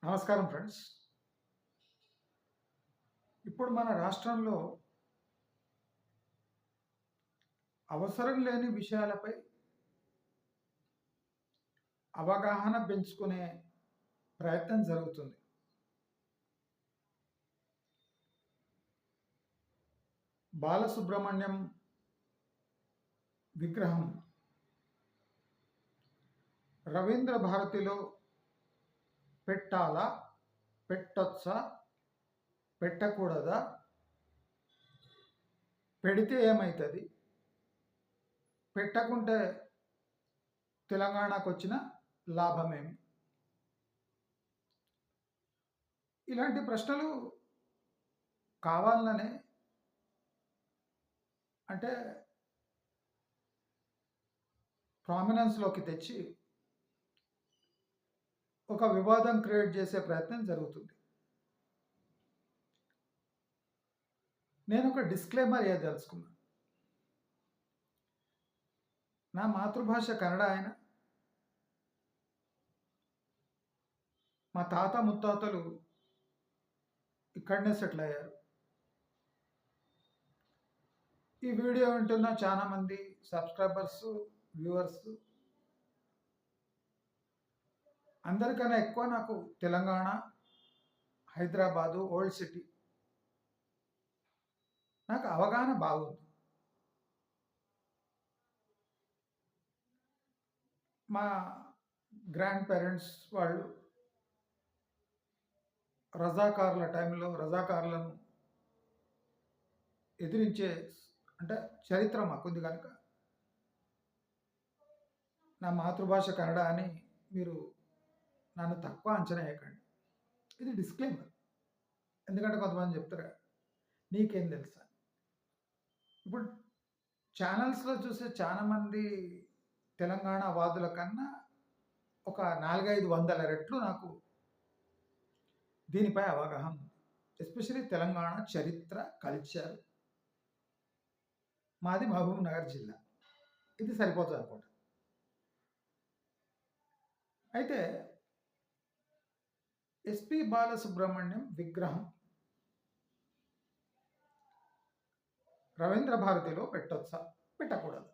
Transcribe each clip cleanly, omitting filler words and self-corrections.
నమస్కారం ఫ్రెండ్స్. ఇప్పుడు మన రాష్ట్రంలో అవసరం లేని విషయాలపై అవగాహన పెంచుకునే ప్రయత్నం జరుగుతుంది. బాలసుబ్రహ్మణ్యం విగ్రహం రవీంద్ర భారతిలో పెట్టాలా, పెట్టొచ్చా, పెట్టకూడదా, పెడితే ఏమవుతుంది, పెట్టకుంటే తెలంగాణకు వచ్చిన లాభమేమి? ఇలాంటి ప్రశ్నలు కావాలనే అంటే ప్రామినెన్స్లోకి తెచ్చి ఒక వివాదం క్రియేట్ చేసే ప్రయత్నం జరుగుతుంది. నేను ఒక డిస్క్లైమర్ ఇవ్వదలుచుకున్నాను. నా మాతృభాష కన్నడ అయినా మా తాత ముత్తాతలు ఇక్కడనే సెటిల్ అయ్యారు. ఈ వీడియో వింటున్న చాలామంది సబ్స్క్రైబర్స్, వ్యూవర్స్ అందరికన్నా ఎక్కువ నాకు తెలంగాణ, హైదరాబాదు, ఓల్డ్ సిటీ నాకు అవగాహన బాగుంది. మా గ్రాండ్ పేరెంట్స్ వాళ్ళు రజాకారుల టైంలో రజాకారులను ఎదిరించే అంటే చరిత్ర మాకుంది కనుక నా మాతృభాష కన్నడ అని మీరు నన్ను తక్కువ అంచనా వేయకండి. ఇది డిస్క్లైమర్. ఎందుకంటే కొంతమంది చెప్తారు నీకేం తెలుసా. ఇప్పుడు ఛానల్స్లో చూసే చాలామంది తెలంగాణ వాదుల కన్నా ఒక 400-500 రెట్లు నాకు దీనిపై అవగాహన ఉంది. ఎస్పెషలీ తెలంగాణ చరిత్ర, కల్చర్. మాది మహబూబ్ నగర్ జిల్లా. ఇది సరిపోతుంది అనుకుంటా. అయితే ఎస్పి బాలసుబ్రహ్మణ్యం విగ్రహం రవీంద్ర భారతిలో పెట్టొచ్చా, పెట్టకూడదు?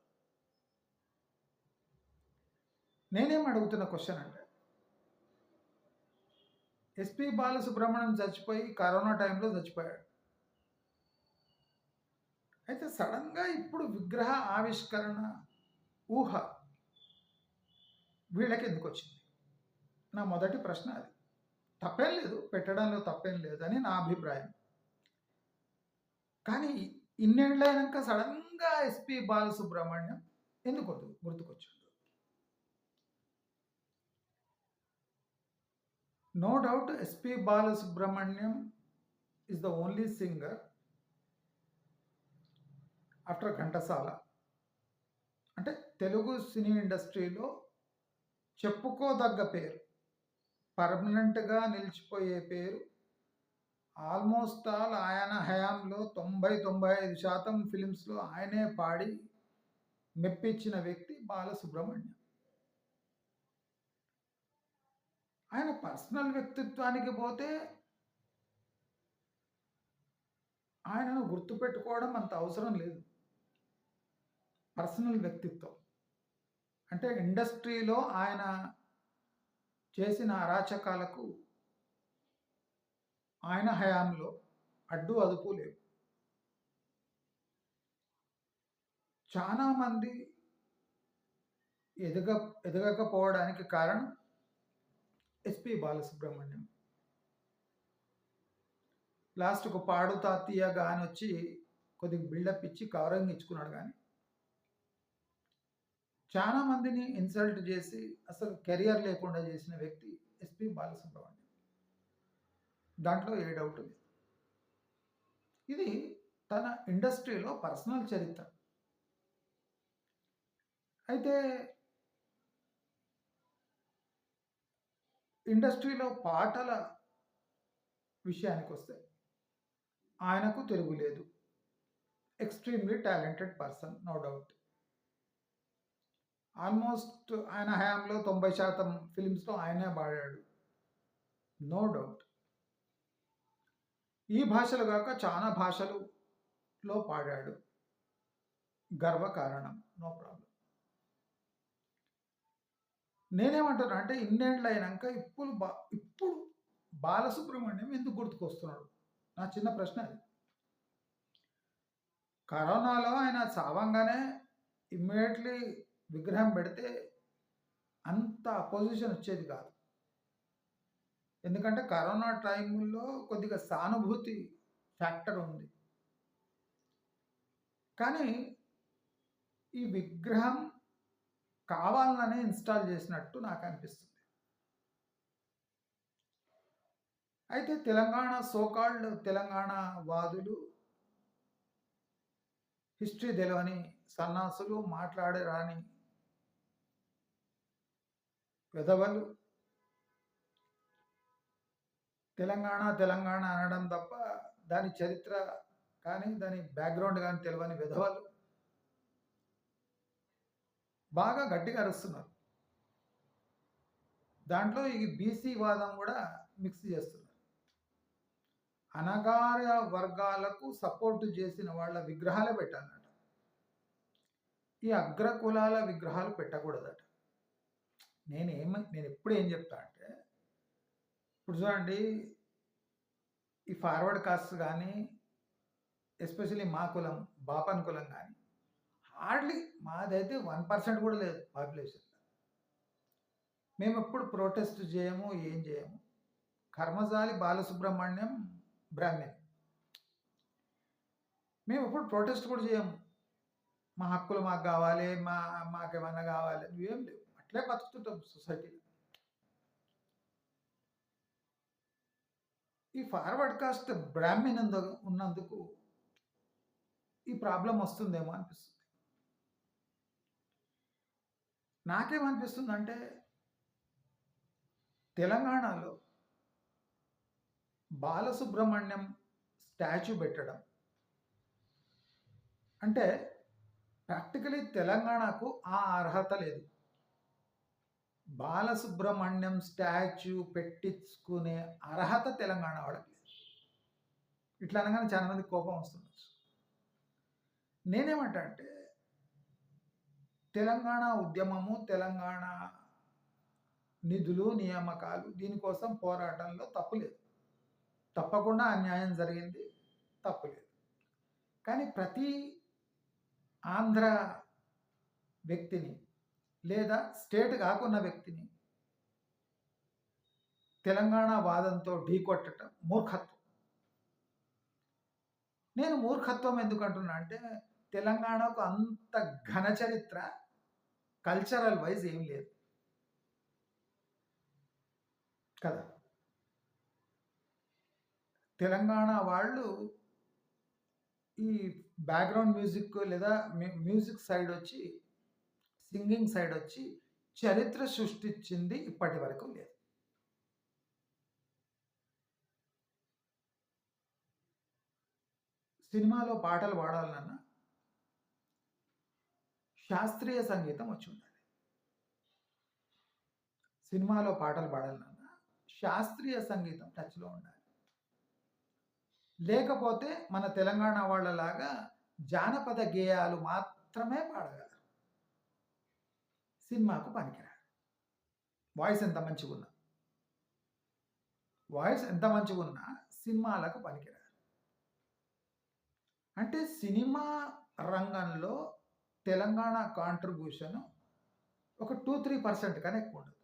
నేనేం అడుగుతున్న క్వశ్చన్ అంటే, ఎస్పి బాలసుబ్రహ్మణ్యం చచ్చిపోయి కరోనా టైంలో చచ్చిపోయాడు. అయితే సడన్గా ఇప్పుడు విగ్రహ ఆవిష్కరణ ఊహ వీళ్ళకి ఎందుకు వచ్చింది? నా మొదటి ప్రశ్న అది. తప్పేం లేదు, పెట్టడంలో తప్పేం లేదని నా అభిప్రాయం. కానీ ఇన్నేళ్ళైనాక సడన్గా ఎస్పి బాలసుబ్రహ్మణ్యం ఎందుకు గుర్తుకొచ్చాడు? No doubt SP Balasubrahmanyam is the only singer after Ghantasala. అంటే తెలుగు సినీ ఇండస్ట్రీలో చెప్పుకోదగ్గ పేరు, పర్మనెంట్గా నిలిచిపోయే పేరు. ఆల్మోస్ట్ ఆల్ ఆయన హయాంలో 90-95% ఫిలిమ్స్లో ఆయనే పాడి మెప్పించిన వ్యక్తి బాలసుబ్రహ్మణ్యం. ఆయన పర్సనల్ వ్యక్తిత్వానికి పోతే ఆయనను గుర్తుపెట్టుకోవడం అంత అవసరం లేదు. పర్సనల్ వ్యక్తిత్వం అంటే ఇండస్ట్రీలో ఆయన చేసిన అరాచకాలకు ఆయన హయాంలో అడ్డు అదుపు లేవు. చాలామంది ఎదగకపోవడానికి కారణం ఎస్పి బాలసుబ్రహ్మణ్యం. లాస్ట్కు పాడుతా తీయగా అని వచ్చి కొద్దిగా బిల్డప్ ఇచ్చి కవరింగ్ ఇచ్చుకున్నాడు. కానీ చాలా మందిని ఇన్సల్ట్ చేసి అసలు కెరియర్ లేకుండా చేసిన వ్యక్తి ఎస్పి బాలసుబ్రహ్మణ్యం. దాంట్లో ఏ డౌట్ లేదు. ఇది తన ఇండస్ట్రీలో పర్సనల్ చరిత్ర. అయితే ఇండస్ట్రీలో పాటల విషయానికి వస్తే ఆయనకు తిరుగులేదు. Extremely talented person, no doubt. Almost ఆయన హయాంలో 90% ఫిలిమ్స్లో ఆయనే పాడాడు. No doubt. ఈ భాషలు కాక చాలా భాషలులో పాడాడు. గర్వకారణం. No problem. నేనేమంటున్నా అంటే ఇన్నేళ్ళు అయినాక ఇప్పుడు బాలసుబ్రహ్మణ్యం ఎందుకు గుర్తుకొస్తున్నాడు? నా చిన్న ప్రశ్న అది. కరోనాలో ఆయన చావంగానే ఇమ్మీడియట్లీ విగ్రహం పెడితే అంత అపోజిషన్ వచ్చేది కాదు. ఎందుకంటే కరోనా టైంలో కొద్దిగా సానుభూతి ఫ్యాక్టర్ ఉంది. కానీ ఈ విగ్రహం కావాలనే ఇన్స్టాల్ చేసినట్టు నాకు అనిపిస్తుంది. అయితే తెలంగాణ సోకాల్డ్ తెలంగాణ వాదులు, హిస్టరీ తెలియని సన్నాసులు, మాట్లాడే రాని పెదవలు తెలంగాణ తెలంగాణ అనడం తప్ప దాని చరిత్ర కానీ దాని బ్యాక్గ్రౌండ్ కానీ తెలియని విధవలు బాగా గట్టిగా అరుస్తున్నారు. దాంట్లో ఈ బీసీ వాదం కూడా మిక్స్ చేస్తున్నారు. అనగార్య వర్గాలకు సపోర్టు చేసిన వాళ్ళ విగ్రహాలే పెట్టాలన్నట. ఈ అగ్రకులాల విగ్రహాలు పెట్టకూడదట. నేను ఎప్పుడు ఏం చెప్తా అంటే, ఇప్పుడు చూడండి, ఈ ఫార్వర్డ్ కాస్ట్ కానీ, ఎస్పెషల్లీ మా కులం బాపన్ కులం కానీ హార్డ్లీ మాదైతే 1% కూడా లేదు పాపులేషన్. మేము ఎప్పుడు ప్రొటెస్ట్ చేయము, ఏం చేయము. కర్మజాలి బాలసుబ్రహ్మణ్యం బ్రాహ్మణ్, మేము ఎప్పుడు ప్రొటెస్ట్ కూడా చేయము. మా హక్కులు మాకు కావాలి, మాకేమన్నా కావాలి, నువ్వేం లేవు, అట్లే బతుకుతుంటాం సొసైటీలో. ఈ ఫార్వర్డ్ కాస్ట్ బ్రాహ్మణ్ ఉన్నందుకు ఈ ప్రాబ్లం వస్తుందేమో అనిపిస్తుంది. నాకేమనిపిస్తుంది అంటే, తెలంగాణలో బాలసుబ్రహ్మణ్యం స్టాచ్యూ పెట్టడం అంటే ప్రాక్టికలీ తెలంగాణకు ఆ అర్హత లేదు. బాలసుబ్రహ్మణ్యం స్టాచ్యూ పెట్టించుకునే అర్హత తెలంగాణ వాళ్ళకి లేదు. ఇట్లా అనగానే చాలా మంది కోపం వస్తుండొచ్చు. నేనేమంటా అంటే, తెలంగాణ ఉద్యమము, తెలంగాణ నిధులు, నియామకాలు, దీనికోసం పోరాటంలో తప్పులేదు. తప్పకుండా అన్యాయం జరిగింది, తప్పులేదు. కానీ ప్రతి ఆంధ్ర వ్యక్తిని లేదా స్టేట్ కాకున్న వ్యక్తిని తెలంగాణ వాదంతో ఢీకొట్టడం మూర్ఖత్వం. నేను మూర్ఖత్వం ఎందుకు అంటున్నా అంటే, తెలంగాణకు అంత ఘన చరిత్ర కల్చరల్ వైజ్ ఏం లేదు కదా. తెలంగాణ వాళ్ళు ఈ బ్యాక్గ్రౌండ్ మ్యూజిక్ లేదా మ్యూజిక్ సైడ్ వచ్చి, సింగింగ్ సైడ్ వచ్చి చరిత్ర సృష్టించింది ఇప్పటి వరకు లేదు. సినిమాలో పాటలు పాడాలన్నా శాస్త్రీయ సంగీతం వచ్చి ఉండాలి. సినిమాలో పాటలు పాడాలన్నా శాస్త్రీయ సంగీతం టచ్లో ఉండాలి. లేకపోతే మన తెలంగాణ వాళ్ళలాగా జానపద గేయాలు మాత్రమే పాడగలరు. సినిమాకు పనికిరారు. వాయిస్ ఎంత మంచిగా ఉన్నా సినిమాలకు పనికిరారు. అంటే సినిమా రంగంలో తెలంగాణ కాంట్రిబ్యూషన్ ఒక 2-3% కన్నా ఎక్కువ ఉండదు.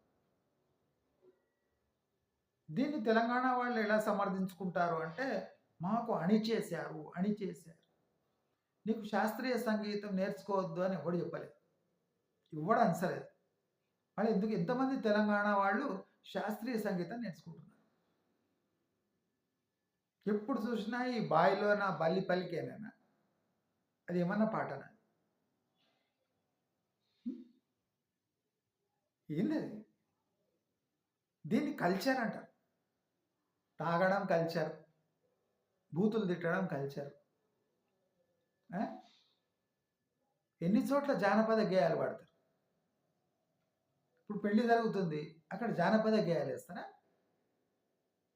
దీన్ని తెలంగాణ వాళ్ళు ఎలా సమర్థించుకుంటారు అంటే, మాకు అణిచేశారు. నీకు శాస్త్రీయ సంగీతం నేర్చుకోవద్దు అని ఎవడు చెప్పలేదు, ఇవ్వడం అన్సలేదు. మళ్ళీ ఎంతమంది తెలంగాణ వాళ్ళు శాస్త్రీయ సంగీతం నేర్చుకుంటున్నారు? ఎప్పుడు చూసినా ఈ బాయిలో నా బల్లి పలికేనా, అది ఏమన్నా పాటనా? ఏంది అది? దీన్ని కల్చర్ అంటారు. తాగడం కల్చర్, బూతులు తిట్టడం కల్చర్. ఎన్ని చోట్ల జానపద గేయాలు పాడతారు. ఇప్పుడు పెళ్లి జరుగుతుంది, అక్కడ జానపద గేయాలు వేస్తారా?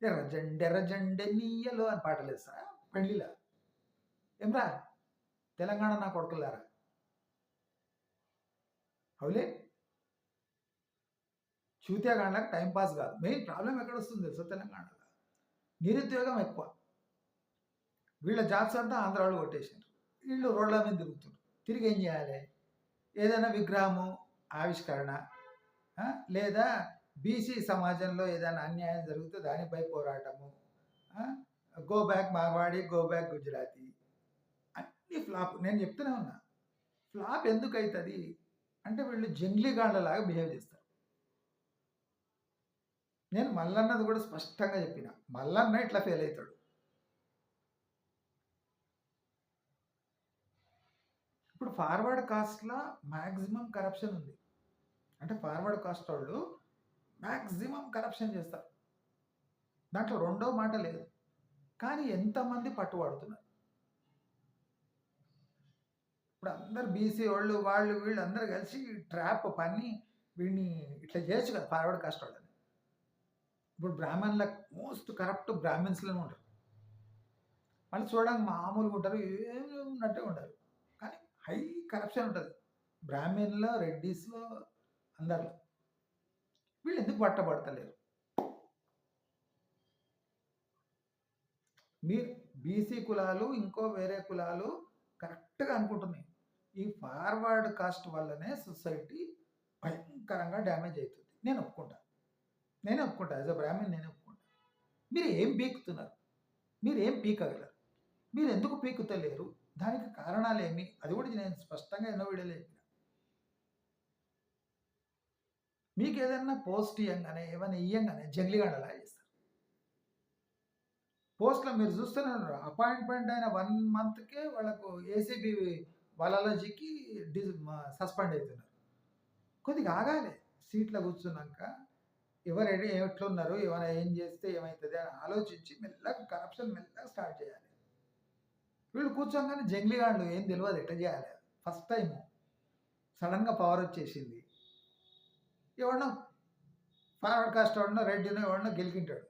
ఎర్రజెండెర్రజెండెన్నీయలో అని పాటలు వేస్తారా పెళ్ళిలా? ఏమ్రా తెలంగాణ నా కొడుకులారా, అవులే చూత్యాగాండ్లకు టైం పాస్ కాదు. మెయిన్ ప్రాబ్లం ఎక్కడ వస్తుంది తెలుసా తెలంగాణలో? నిరుద్యోగం ఎక్కువ. వీళ్ళ జాబ్స్ అంతా ఆంధ్ర వాళ్ళు కొట్టేసారు. వీళ్ళు రోడ్ల మీద తిరుగుతున్నారు. తిరిగి ఏం చేయాలి? ఏదైనా విగ్రహము ఆవిష్కరణ, లేదా బీసీ సమాజంలో ఏదైనా అన్యాయం జరిగితే దానిపై పోరాటము, go back Marwari, go back Gujarati, అన్ని ఫ్లాప్. నేను చెప్తూనే ఉన్నా, ఫ్లాప్ ఎందుకు అవుతుంది అంటే వీళ్ళు జంగ్లీగాళ్ళలాగా బిహేవ్ చేస్తారు. నేను మల్లన్నది కూడా స్పష్టంగా చెప్పిన, మల్లన్న ఇట్లా ఫెయిల్ అవుతాడు. ఇప్పుడు ఫార్వర్డ్ కాస్ట్లో మ్యాక్సిమం కరప్షన్ ఉంది. అంటే ఫార్వర్డ్ కాస్ట్ వాళ్ళు మ్యాక్సిమం కరప్షన్ చేస్తారు. దాంట్లో రెండో మాట లేదు. కానీ ఎంతమంది పట్టుబడుతున్నారు? ఇప్పుడు అందరు బీసీ వాళ్ళు వీళ్ళు అందరూ కలిసి ట్రాప్ పని వీడిని ఇట్లా చేయొచ్చు కదా ఫార్వర్డ్ కాస్ట్ వాళ్ళని. ఇప్పుడు బ్రాహ్మణుల మోస్ట్ కరప్ట్ బ్రాహ్మిన్స్లోనే ఉంటారు. వాళ్ళు చూడడానికి మామూలుగా ఉంటారు, ఏమి ఉన్నట్టే ఉంటారు, కానీ హై కరప్షన్ ఉంటుంది బ్రాహ్మణుల్లో, రెడ్డిస్లో, అందరిలో. వీళ్ళు ఎందుకు పట్టబడతలేరు? మీరు బీసీ కులాలు ఇంకో వేరే కులాలు కరెక్ట్గా అనుకుంటున్నాయి, ఈ ఫార్వర్డ్ కాస్ట్ వల్లనే సొసైటీ భయంకరంగా డ్యామేజ్ అవుతుంది. నేను ఒప్పుకుంటా యాజ్ అ బ్రాహ్మణ్ నేను ఒప్పుకుంటా. మీరు ఏం పీకుతున్నారు? మీరు ఏం పీకగలరు? మీరు ఎందుకు పీకుతలేరు? దానికి కారణాలు ఏమి? అది కూడా నేను స్పష్టంగా ఎన్నో వీడియోలో చెప్పిన. మీకు ఏదైనా పోస్ట్ ఇయ్యంగానే ఏమైనా ఇయ్యంగానే జంగ్లీగాడలా చేస్తారు. పోస్ట్లో మీరు చూస్తూనే ఉన్నారు, అపాయింట్మెంట్ అయిన 1 మంత్కే వాళ్ళకు ఏసీబీ వాళ్ళకి సస్పెండ్ అవుతున్నారు. కొద్దిగా ఆగాలి. సీట్లో కూర్చున్నాక ఎవరు ఎట్లున్నారు, ఏమైనా ఏం చేస్తే ఏమవుతుంది అని ఆలోచించి మెల్లగా కరప్షన్ మెల్లగా స్టార్ట్ చేయాలి. వీళ్ళు కూర్చోగానే జంగ్లీగాళ్ళు ఏం తెలియదు ఎట్లా చేయాలి. ఫస్ట్ టైం సడన్గా పవర్ వచ్చేసింది, ఎవడన్నా ఫార్వర్డ్ కాస్ట్ వాడినో రెడ్డినో ఎవడన్నా గెలికింటాడు.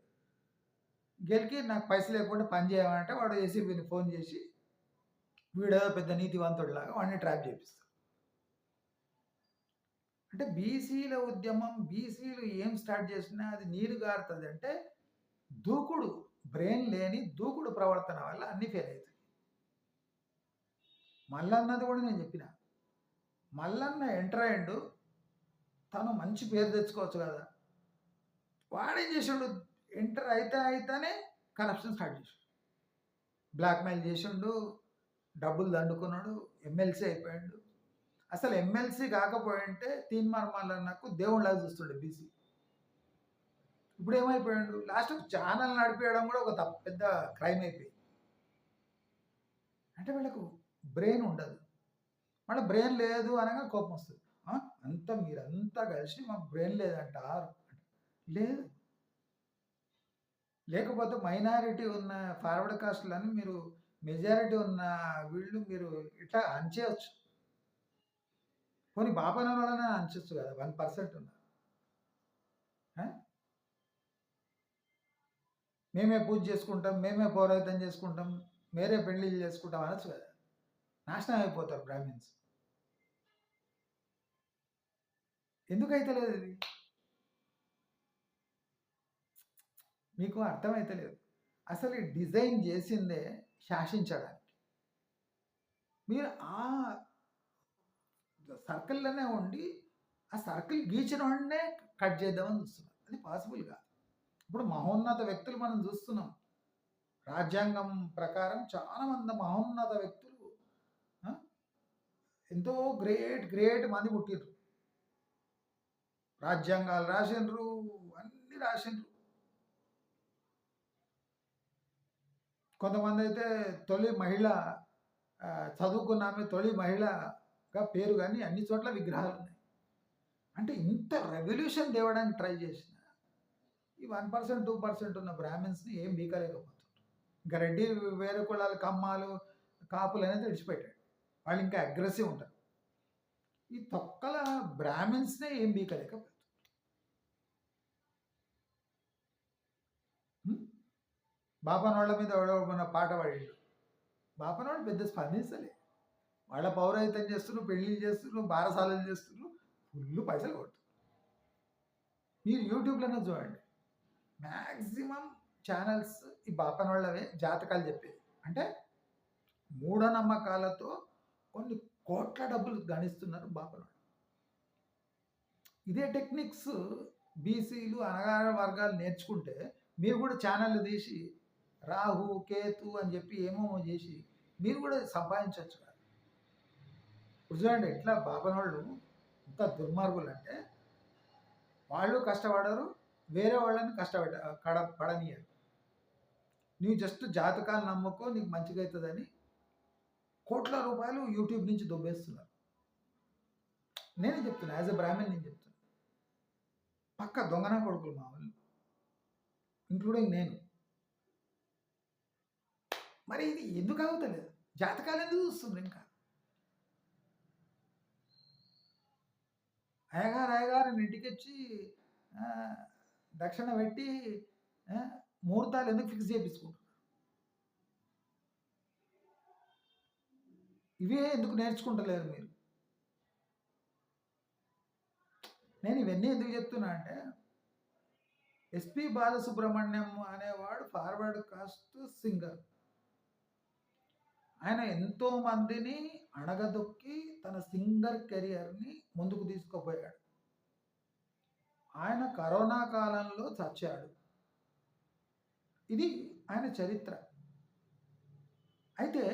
గెలికి నాకు పైసలు లేకుండా పని చేయమంటే వాడు ఏసీబీని ఫోన్ చేసి వీడో పెద్ద నీతివంతుడిలాగా వాడిని ట్రాప్ చేపిస్తాడు. అంటే బీసీల ఉద్యమం, బీసీలు ఏం స్టార్ట్ చేసినా అది నీరు గారుతుంది అంటే దూకుడు, బ్రెయిన్ లేని దూకుడు ప్రవర్తన వల్ల అన్ని ఫెయిల్ అవుతాయి. మల్లన్నది కూడా నేను చెప్పిన, మల్లన్న ఎంటర్ అయ్యిండు, తను మంచి పేరు తెచ్చుకోవచ్చు కదా. వాడేం చేసిండు, ఎంటర్ అయితేనే కరప్షన్ స్టార్ట్ చేసిండు, బ్లాక్మెయిల్ చేసిండు, డబ్బులు దండుకున్నాడు, ఎమ్మెల్సీ అయిపోయాడు. అసలు ఎమ్మెల్సీ కాకపోయింటే తీన్మార్ మల్లన్నకు దేవుళ్ళగా చూస్తుండే బీసీ. ఇప్పుడు ఏమైపోయాడు, లాస్ట్ ఛానల్ నడిపేయడం కూడా ఒక పెద్ద క్రైమ్ అయిపోయింది. అంటే వీళ్ళకు బ్రెయిన్ ఉండదు. మళ్ళీ బ్రెయిన్ లేదు అనగా కోపం వస్తుంది. మీరంతా కలిసి మాకు బ్రెయిన్ లేదంటారు. లేదు, లేకపోతే మైనారిటీ ఉన్న ఫార్వర్డ్ కాస్ట్లని మీరు మెజారిటీ ఉన్న వీళ్ళు మీరు ఇట్లా అంచేయచ్చు. పోనీ బాపన వాళ్ళనే అంచచ్చు కదా, 1% ఉన్నారు. మేమే పూజ చేసుకుంటాం, మేమే పౌరోహితం చేసుకుంటాం, మేరే పెళ్ళిళ్ళు చేసుకుంటాం అనొచ్చు కదా. నాశనం అయిపోతారు బ్రాహ్మిన్స్. ఎందుకైతలేదు ఇది? మీకు అర్థమైతలేదు. అసలు ఈ డిజైన్ చేసిందే శాసించడానికి. మీరు ఆ సర్కిల్లోనే ఉండి ఆ సర్కిల్ గీచిన వాడినే కట్ చేద్దామని చూస్తున్నారు. అది పాసిబుల్ కాదు. ఇప్పుడు మహోన్నత వ్యక్తులు మనం చూస్తున్నాం. రాజ్యాంగం ప్రకారం చాలా మంది మహోన్నత వ్యక్తులు, ఎంతో గ్రేట్ మంది పుట్టిర్రు. రాజ్యాంగాలు రాసిండ్రు, అన్ని రాసిండ్రు. కొంతమంది అయితే తొలి మహిళ, చదువుకున్నామే తొలి మహిళగా పేరు, కానీ అన్ని చోట్ల విగ్రహాలు ఉన్నాయి. అంటే ఇంత రెవల్యూషన్ తేవడానికి ట్రై చేసిన ఈ 1% 2% ఉన్న బ్రాహ్మిన్స్ని ఏం బీకలేకపోతున్నారు. ఇంకా రెడ్డి వేరే కులాలు, కమ్మాలు, కాపులు అనేది విడిచిపెట్టాడు. వాళ్ళు ఇంకా అగ్రెసివ్ ఉంటారు. ఈ తొక్కల బ్రాహ్మిన్స్నే ఏం బీకలేకపోతున్నారు. బాపనోళ్ళ మీద ఎవడో మన పాట పాడిండు. బాపనోళ్ళు పెద్ద స్పందించలే. వాళ్ళ పౌరహితం చేస్తున్నారు, పెళ్ళిళ్ళు చేస్తున్నారు, బారసాలలు చేస్తున్నారు, ఫుల్ పైసలు కొడుతున్నారు. మీరు యూట్యూబ్లోనే చూడండి, మ్యాక్సిమం ఛానల్స్ ఈ బాపనోళ్ళవే జాతకాలు చెప్పేది. అంటే మూఢనమ్మకాలతో కొన్ని కోట్ల డబ్బులు గణిస్తున్నారు బాపనోళ్ళు. ఇదే టెక్నిక్స్ బీసీలు అనగారిన వర్గాలు నేర్చుకుంటే మీరు కూడా ఛానళ్ళు తీసి రాహు కేతు అని చెప్పి ఏమేమో చేసి మీరు కూడా సంపాదించవచ్చు కదా. ఇప్పుడు చూడండి ఎట్లా బాపనోళ్ళు ఇంత దుర్మార్గులు అంటే, వాళ్ళు కష్టపడరు, వేరే వాళ్ళని పడనీయరు. నువ్వు జస్ట్ జాతకాలు నమ్ముకో నీకు మంచిగా అవుతుందని కోట్ల రూపాయలు యూట్యూబ్ నుంచి దొబ్బేస్తున్నారు. నేనే చెప్తున్నా, యాజ్ ఎ బ్రాహ్మణ్ నేను చెప్తున్నా. పక్క దొంగన కొడుకులు మా వాళ్ళు, ఇంక్లూడింగ్ నేను. మరి ఇది ఎందుకు అవుతలేదు? జాతకాలు ఎందుకు చూస్తుంది? ఇంకా అయ్యగారు ఇంటికి వచ్చి దక్షిణ పెట్టి ముహూర్తాలు ఎందుకు ఫిక్స్ చేయించుకుంటున్నారు? ఇవే ఎందుకు నేర్చుకుంటలేరు మీరు? నేను ఇవన్నీ ఎందుకు చెప్తున్నా అంటే, ఎస్పి బాలసుబ్రహ్మణ్యం అనేవాడు ఫార్వర్డ్ కాస్ట్ సింగర్. ఆయన ఎంతో మందిని అణగదొక్కి తన సింగర్ కెరియర్ని ముందుకు తీసుకుపోయాడు. ఆయన కరోనా కాలంలో చచ్చాడు. ఇది ఆయన చరిత్ర. అయితే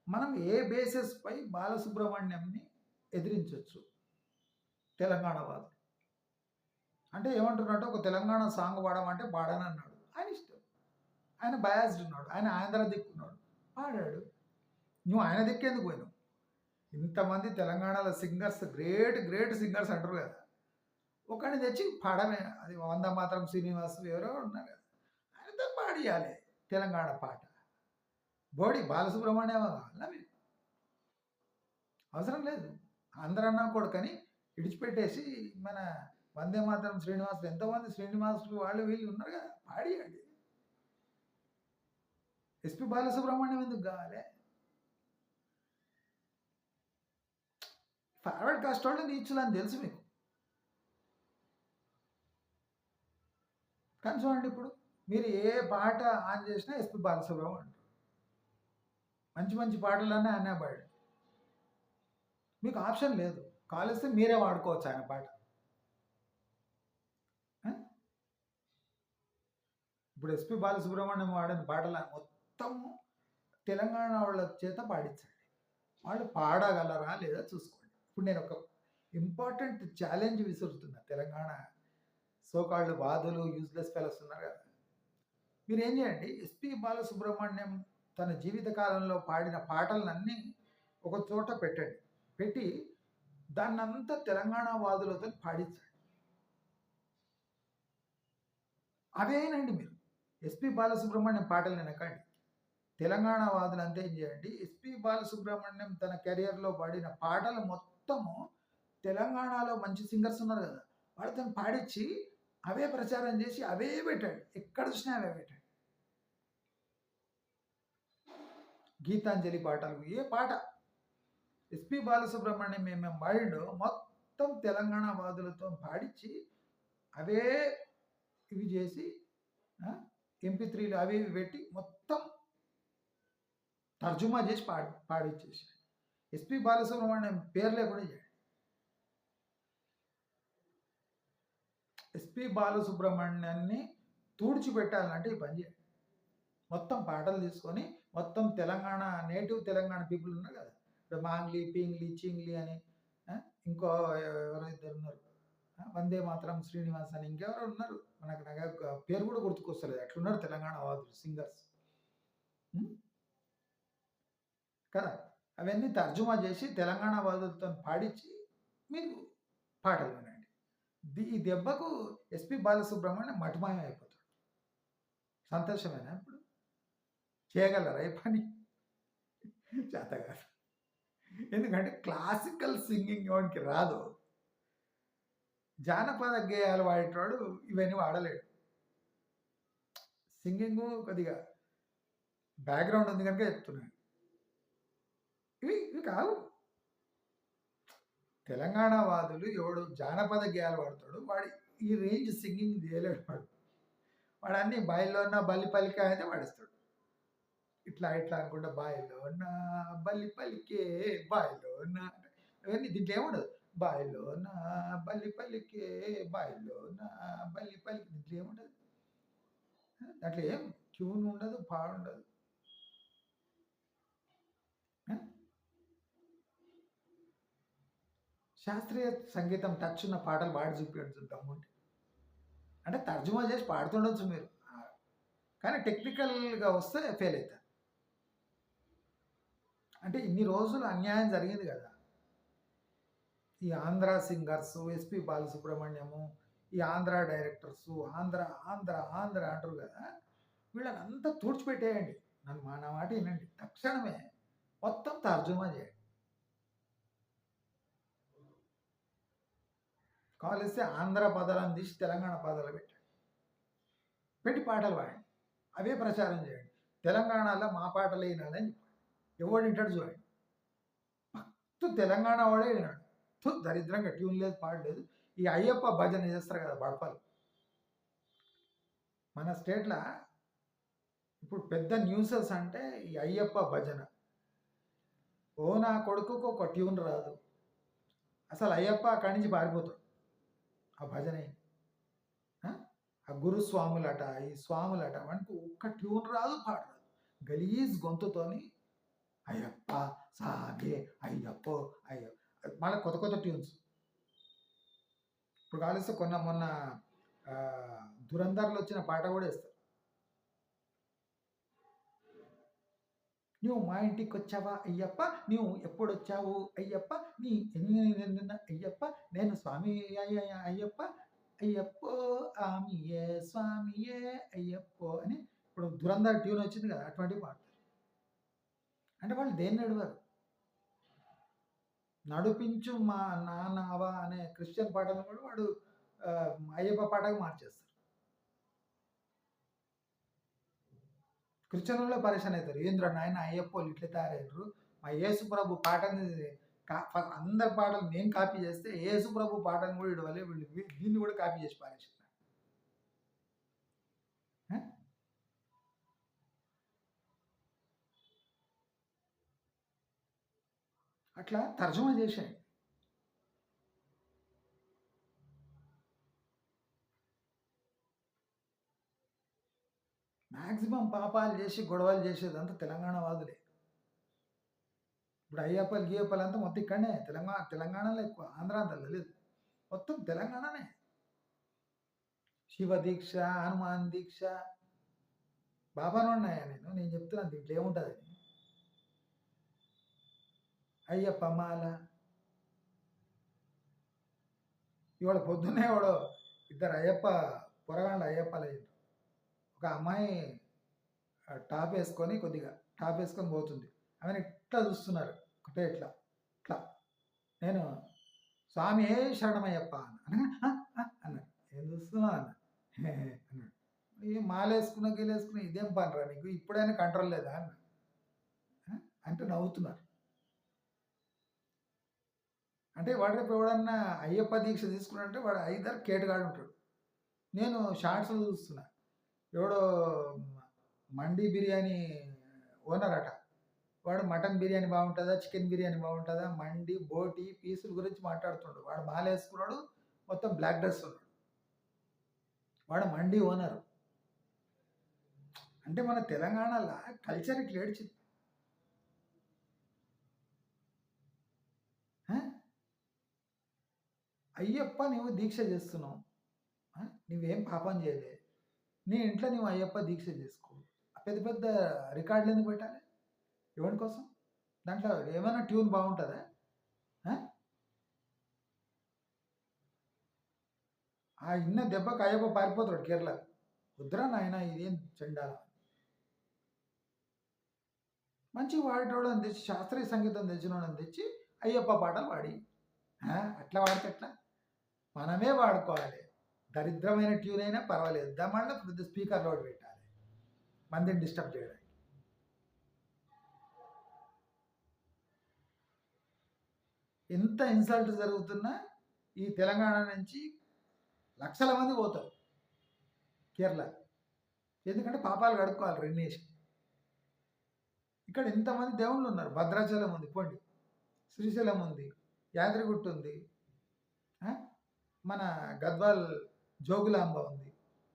మనం ఏ బేసిస్ పై బాలసుబ్రహ్మణ్యంని ఎదిరించవచ్చు? తెలంగాణ వాదు అంటే ఏమంటున్నట్టు, ఒక తెలంగాణ సాంగ్ పాడమంటే పాడనన్నాడు. ఆయన ఇష్టం, ఆయన బయాస్డ్ ఉన్నాడు, ఆయన ఆంధ్ర దిక్కున్నాడు, పాడాడు. నువ్వు ఆయన దిక్కేందుకు పోయినావు? ఇంతమంది తెలంగాణలో సింగర్స్, గ్రేట్ సింగర్స్ అంటారు కదా, ఒకడిని తెచ్చి పాడమే. అది వంద మాత్రం శ్రీనివాస్ ఎవరో ఉన్నారు కదా, ఆయనతో పాడియాలి తెలంగాణ పాట. బోడి బాలసుబ్రహ్మణ్యం కావాలా మీకు? అవసరం లేదు. అందరన్నా కొడుకని ఇడిచిపెట్టేసి మన వందే మాత్రం శ్రీనివాసులు, ఎంతోమంది శ్రీనివాసులు వాళ్ళు వీళ్ళు ఉన్నారు కదా, పాడియండి. ఎస్పి బాలసుబ్రహ్మణ్యం ఎందుకు కావాలి? ఫార్వర్డ్ కాస్ట్ వాళ్ళు నీచులు అని తెలుసు మీకు. కానీ చూడండి, ఇప్పుడు మీరు ఏ పాట ఆన్ చేసినా ఎస్పి బాలసుబ్రహ్మణ్యం అంటారు. మంచి పాటలన్నీ ఆయన పాడు. మీకు ఆప్షన్ లేదు, కాలిస్తే మీరే వాడుకోవచ్చు ఆయన పాట. ఇప్పుడు ఎస్పి బాలసుబ్రహ్మణ్యం వాడిన పాటలు మొత్తము తెలంగాణ వాళ్ళ చేత పాడించండి. వాళ్ళు పాడగలరా లేదా చూసుకోండి. ఇప్పుడు నేను ఒక ఇంపార్టెంట్ ఛాలెంజ్ విసురుతున్నా. తెలంగాణ సోకాళ్ళు వాదులు, యూజ్లెస్ ఫెలోస్ ఉన్నారు కదా, మీరు ఏం చేయండి, ఎస్పి బాలసుబ్రహ్మణ్యం తన జీవితకాలంలో పాడిన పాటలన్నీ ఒక చోట పెట్టండి. పెట్టి దాన్నంతా తెలంగాణ వాదులతో పాడించండి. అదేనండి మీరు ఎస్పి బాలసుబ్రహ్మణ్యం పాటలు వినకండి. తెలంగాణ వాదులు అంతా ఏం చేయండి, ఎస్పి బాలసుబ్రహ్మణ్యం తన కెరియర్లో పాడిన పాటలు మొత్తము తెలంగాణలో మంచి సింగర్స్ ఉన్నారు కదా, వాళ్ళతో పాడించి అవే ప్రచారం చేసి అవే పెట్టండి. ఎక్కడ చూసినా అవే పెట్టండి. గీతాంజలి పాటలు, ఏ పాట ఎస్పి బాలసుబ్రహ్మణ్యం మేము పాడిండో మొత్తం తెలంగాణ వాదులతో పాడించి అవే ఇవి చేసి MP3లు అవి ఇవి పెట్టి మొత్తం తర్జుమా చేసి పాడిచ్చేసి ఎస్పి బాలసుబ్రహ్మణ్యం పేరు లేకుండా చేయండి. ఎస్పి బాలసుబ్రహ్మణ్యాన్ని తుడిచిపెట్టాలంటే ఈ పని చేయండి. మొత్తం పాటలు తీసుకొని మొత్తం తెలంగాణ నేటివ్ తెలంగాణ పీపుల్ ఉన్నారు కదా, ఇప్పుడు మాంగ్లీ, పీంగ్లీ, చింగ్లీ అని ఇంకో ఎవరో ఇద్దరు ఉన్నారు, వందే మాత్రం శ్రీనివాస్ అని ఇంకెవరో ఉన్నారు, నాకు పేరు కూడా గుర్తుకొస్తలేదు. అట్లున్నారు తెలంగాణ వాదులు, సింగర్స్ కదా. అవన్నీ తర్జుమా చేసి తెలంగాణ వాదులతో పాడించి మీరు పాటలు వినండి. ఈ దెబ్బకు ఎస్పి బాలసుబ్రహ్మణ్యం మటుమాయం అయిపోతాడు. సంతోషమేనా? ఇప్పుడు చేయగలరా ఈ పని? చేత కాదు. ఎందుకంటే క్లాసికల్ సింగింగ్ ఎవరికి రాదు. జానపద గేయాలు వాడేటవాడు ఇవన్నీ వాడలేడు. సింగింగ్ కొద్దిగా బ్యాక్గ్రౌండ్ ఉంది కనుక చెప్తున్నాను. ఇవి కావు. తెలంగాణ వాదులు ఎవడు జానపద గేయాలు వాడతాడు, వాడు ఈ రేంజ్ సింగింగ్ చేయలేడు. వాడు అన్ని బాయిలో ఉన్న బల్లి పలిక అయితే వాడిస్తాడు. ఇట్లా అనుకుంటా బాయిలో ఉన్న బల్లి పలికే బాయిలో ఉన్న అవన్నీ దీంట్లో ఏముండదు. బాయిలో నా బల్లి పలికే బాయిలో నా బల్లి పలికి దీంట్లో ఏముండదు. దాంట్లో ఏం ట్యూన్ ఉండదు, పాడుండదు. శాస్త్రీయ సంగీతం టచ్ ఉన్న పాటలు పాడి చూపించడం చూద్దాము అంటే తర్జుమా చేసి పాడుతుండొచ్చు మీరు, కానీ టెక్నికల్గా వస్తే ఫెయిల్ అవుతారు. అంటే ఇన్ని రోజులు అన్యాయం జరిగింది కదా. ఈ ఆంధ్ర సింగర్స్, ఎస్పి బాలసుబ్రహ్మణ్యము, ఈ ఆంధ్ర డైరెక్టర్స్, ఆంధ్ర ఆంధ్ర ఆంధ్ర అంటారు కదా, వీళ్ళని అంతా తుడిచిపెట్టేయండి. నా మాట వినండి, తక్షణమే మొత్తం తర్జుమా చేయండి. కావలిస్తే ఆంధ్ర పదాలను తీసి తెలంగాణ పదాలు పెట్టి పాటలు పాడండి, అవే ప్రచారం చేయండి. తెలంగాణలో మా పాటలు వినాలని ఎవడు వింటాడు చూడండి. ఫస్ట్ తెలంగాణ వాడే వినాడు. దరిద్రంగా ట్యూన్ లేదు, పాడలేదు. ఈ అయ్యప్ప భజన చేస్తారు కదా బడపలు, మన స్టేట్లో ఇప్పుడు పెద్ద న్యూసెస్ అంటే ఈ అయ్యప్ప భజన. ఓ నా కొడుకుకు ఒక ట్యూన్ రాదు, అసలు అయ్యప్ప అక్కడి నుంచి పారిపోతాడు. ఆ భజన ఆ గురుస్వాములట, ఈ స్వాములట, మనకు ఒక్క ట్యూన్ రాదు, పాట రాదు. గలీజ్ గొంతుతోని అయ్యప్ప సాగే అయ్యప్ప అయ్యప్ప, మళ్ళీ కొత్త ట్యూన్స్. ఇప్పుడు కాలిస్తే మొన్న దురంధర్లు వచ్చిన పాట కూడా వేస్తారు. నువ్వు మా ఇంటికి వచ్చావా అయ్యప్ప, నువ్వు ఎప్పుడు వచ్చావు అయ్యప్ప, నీ అయ్యప్ప, నేను స్వామి అయ్యప్ప అయ్యప్పో ఆమియే స్వామియే అయ్యప్పో అని. ఇప్పుడు దురంధర్ ట్యూన్ వచ్చింది కదా, అటువంటి పాట. అంటే వాళ్ళు దేన్ని నడివారు? నడిపించు మా నాన్నవా అనే క్రిస్టియన్ పాటలను కూడా వాడు అయ్యప్ప పాటగా మార్చేస్తారు. క్రిస్టియన్లో పరిశాన్ అవుతారు. ఏంద్ర నాయన అయ్యప్పలు ఇట్లా తయారయ్యారు, మా యేసు ప్రభు పాటని అందరి పాటలు నేను కాపీ చేస్తే యేసు ప్రభు పాటను కూడా ఇడవలే, వీళ్ళు దీన్ని కూడా కాపీ చేసి పారేసారు. అట్లా తర్జుమా చేశాడు. మ్యాక్సిమం పాపాలు చేసి గొడవలు చేసేదంతా తెలంగాణ వాదులే. ఇప్పుడు అయ్యప్పలు గీయప్పలు అంతా మొత్తం ఇక్కడనే, తెలంగాణలో ఎక్కువ, ఆంధ్రాంతలో లేదు, మొత్తం తెలంగాణనే. శివ దీక్ష, హనుమాన్ దీక్ష, బాబాను ఉన్నాయా నేను చెప్తున్నాను, దీంట్లో ఏముంటుంది. అయ్యప్ప మాల. ఇవాళ పొద్దున్నే వాడు ఇద్దరు అయ్యప్ప పొరగాండ అయ్యప్పలు. ఒక అమ్మాయి టాప్ వేసుకొని కొద్దిగా టాప్ వేసుకొని పోతుంది, ఆమెను ఇట్లా చూస్తున్నారు, ఒకటే ఇట్లా ఇట్లా. నేను స్వామి ఏ శరణమయ్యప్ప అన్నాడు. ఏం చూస్తున్నా అన్నాడు. ఈ మాలేసుకున్న గీలేసుకున్న ఇదేం పనిరా నీకు, ఇప్పుడైనా కంట్రోల్ లేదా అన్న అంటే నవ్వుతున్నారు. అంటే వాడు రేపు ఎవడన్నా అయ్యప్ప దీక్ష తీసుకున్నాడంటే వాడు ఐదర్ కేటుగాడు ఉంటాడు. నేను షార్ట్స్లో చూస్తున్నా, ఎవడో మండి బిర్యానీ ఓనర్ అట, వాడు మటన్ బిర్యానీ బాగుంటుందా, చికెన్ బిర్యానీ బాగుంటుందా, మండి బోటి పీసుల గురించి మాట్లాడుతున్నాడు. వాడు మాల వేసుకున్నాడు, మొత్తం బ్లాక్ డ్రెస్ ఉన్నాడు, వాడు మండి ఓనరు. అంటే మన తెలంగాణలో కల్చర్ ఇట్లా ఏడ్చింది. అయ్యప్ప నువ్వు దీక్ష చేస్తున్నావు, నువ్వేం పాపం చేయలే, నీ ఇంట్లో నువ్వు అయ్యప్ప దీక్ష చేసుకో. పెద్ద పెద్ద రికార్డులు ఎందుకు పెట్టాలి ఎవరి కోసం? దాంట్లో ఏమైనా ట్యూన్ బాగుంటుందా? ఆ ఇన్న దెబ్బకి అయ్యప్ప పారిపోతాడు కేరళ. వద్దురా నాయన, ఇదేం చెండాల. మంచి వాడేటోడని తెచ్చి, శాస్త్రీయ సంగీతం తెచ్చినోడని తెచ్చి అయ్యప్ప పాటలు వాడి, అట్లా వాడితే ఎట్లా? మనమే వాడుకోవాలి. దరిద్రమైన ట్యూన్ అయినా పర్వాలేదు, దమళ్ళ పెద్ద స్పీకర్ లోడ్ పెట్టాలి మందిని డిస్టర్బ్ చేయడానికి. ఎంత ఇన్సల్ట్ జరుగుతున్నా ఈ తెలంగాణ నుంచి లక్షల మంది పోతారు కేరళ. ఎందుకంటే పాపాలు కడుక్కోవాలి రెండేసి. ఇక్కడ ఇంతమంది దేవుళ్ళు ఉన్నారు. భద్రాచలం ఉంది పోండి, శ్రీశైలం ఉంది, యాదగిరిగుట్ట ఉంది, మన గద్వాల్ జోగులాంబ ఉంది.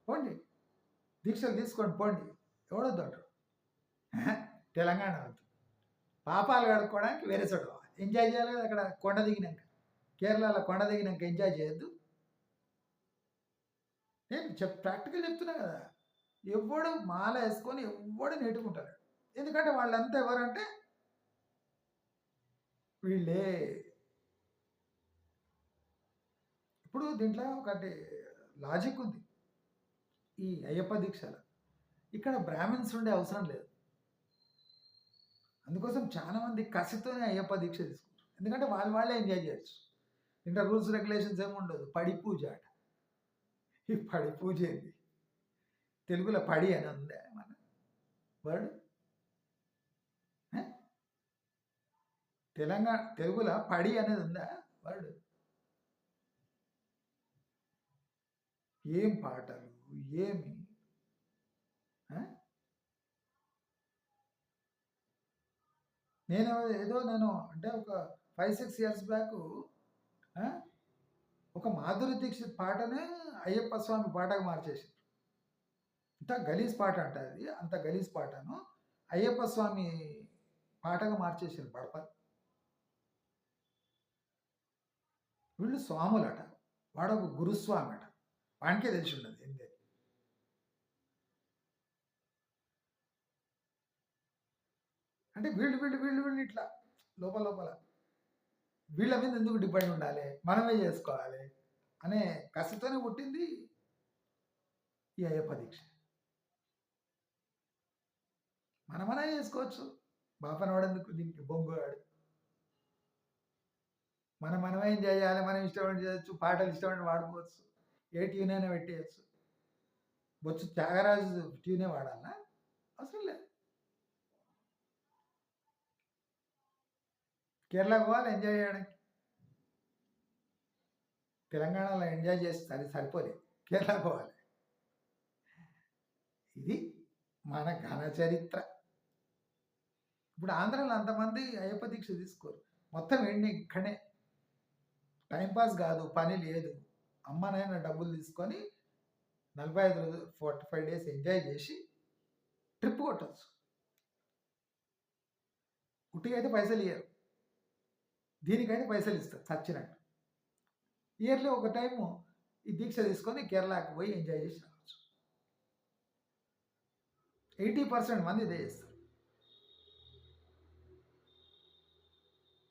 పోండి, దీక్షలు తీసుకోండి, పోండి, ఎవడొద్దు అంటారు. తెలంగాణ వద్దు. పాపాలు కడుక్కోవడానికి వేరే చోట ఎంజాయ్ చేయాలి కదా. అక్కడ కొండ దిగినాక, కేరళలో కొండ దిగినాక ఎంజాయ్ చేయొద్దు. నేను ప్రాక్టికల్ చెప్తున్నా కదా. ఎవడు మాల వేసుకొని ఎవడు నెట్టుకుంటారు. ఎందుకంటే వాళ్ళంతా ఎవరంటే వీళ్ళే. ఇప్పుడు దీంట్లో ఒకటి లాజిక్ ఉంది ఈ అయ్యప్ప దీక్షల. ఇక్కడ బ్రాహ్మిన్స్ ఉండే అవసరం లేదు. అందుకోసం చాలా మంది కసితోనే అయ్యప్ప దీక్ష తీసుకుంటారు. ఎందుకంటే వాళ్ళే ఎంజాయ్ చేయొచ్చు. ఇంకా రూల్స్ రెగ్యులేషన్స్ ఏమి ఉండదు. పడి పూజ అట. ఈ పడి పూజ ఏంటి? తెలుగులో పడి అని ఉందా మన వర్డ్? తెలుగులో పడి అనేది ఉందా వర్డ్? ఏం పాటలు, ఏమి నేను అంటే ఒక 5-6 ఇయర్స్ బ్యాక్ ఒక మాధురి దీక్షిత్ పాటనే అయ్యప్ప స్వామి పాటగా మార్చేసి, అంత గలీజ్ పాట అంట అది. అంత గలీజ్ పాటను అయ్యప్ప స్వామి పాటగా మార్చేసారు పడప. వీళ్ళు స్వాములట, వాడొక గురుస్వామి అట. వానికే తెలిసి ఉండదు ఏంటి. అంటే వీళ్ళు ఇట్లా లోపల వీళ్ళ మీద ఎందుకు డిపెండ్ ఉండాలి, మనమే చేసుకోవాలి అనే కసితోనే పుట్టింది ఈ అయ్యప్ప దీక్ష. మనమనే చేసుకోవచ్చు. బాపనవాడెందుకు దీనికి బొంగువాడు. మనమే ఎంజాయ్ చేయాలి. మనం ఇష్టపడి చేయొచ్చు. పాటలు ఇష్టపడి వాడుకోవచ్చు. ఏ ట్యూన్ అయినా పెట్టేయచ్చు. బొచ్చు త్యాగరాజు ట్యూనే వాడాలా? అవసరం లేదు. కేరళకు పోవాలి ఎంజాయ్ చేయడానికి. తెలంగాణలో ఎంజాయ్ చేసి సరిపోలేదు, కేరళ పోవాలి. ఇది మన ఘన చరిత్ర. ఇప్పుడు ఆంధ్రాలో అంతమంది అయ్యప్ప దీక్ష తీసుకోరు. మొత్తం ఎండి ఇక్కడే. టైంపాస్ కాదు, పని లేదు. అమ్మనైనా డబ్బులు తీసుకొని 45 రోజులు 45 డేస్ ఎంజాయ్ చేసి ట్రిప్ కొట్టచ్చు. ఉట్టిగా అయితే పైసలు ఇయ్యరు, దీనికైతే పైసలు ఇస్తారు చచ్చినట్టు. ఇయర్లీ ఒక టైము ఈ దీక్ష తీసుకొని కేరళకు పోయి ఎంజాయ్ చేసి రావచ్చు. 80% మంది ఇదే చేస్తారు.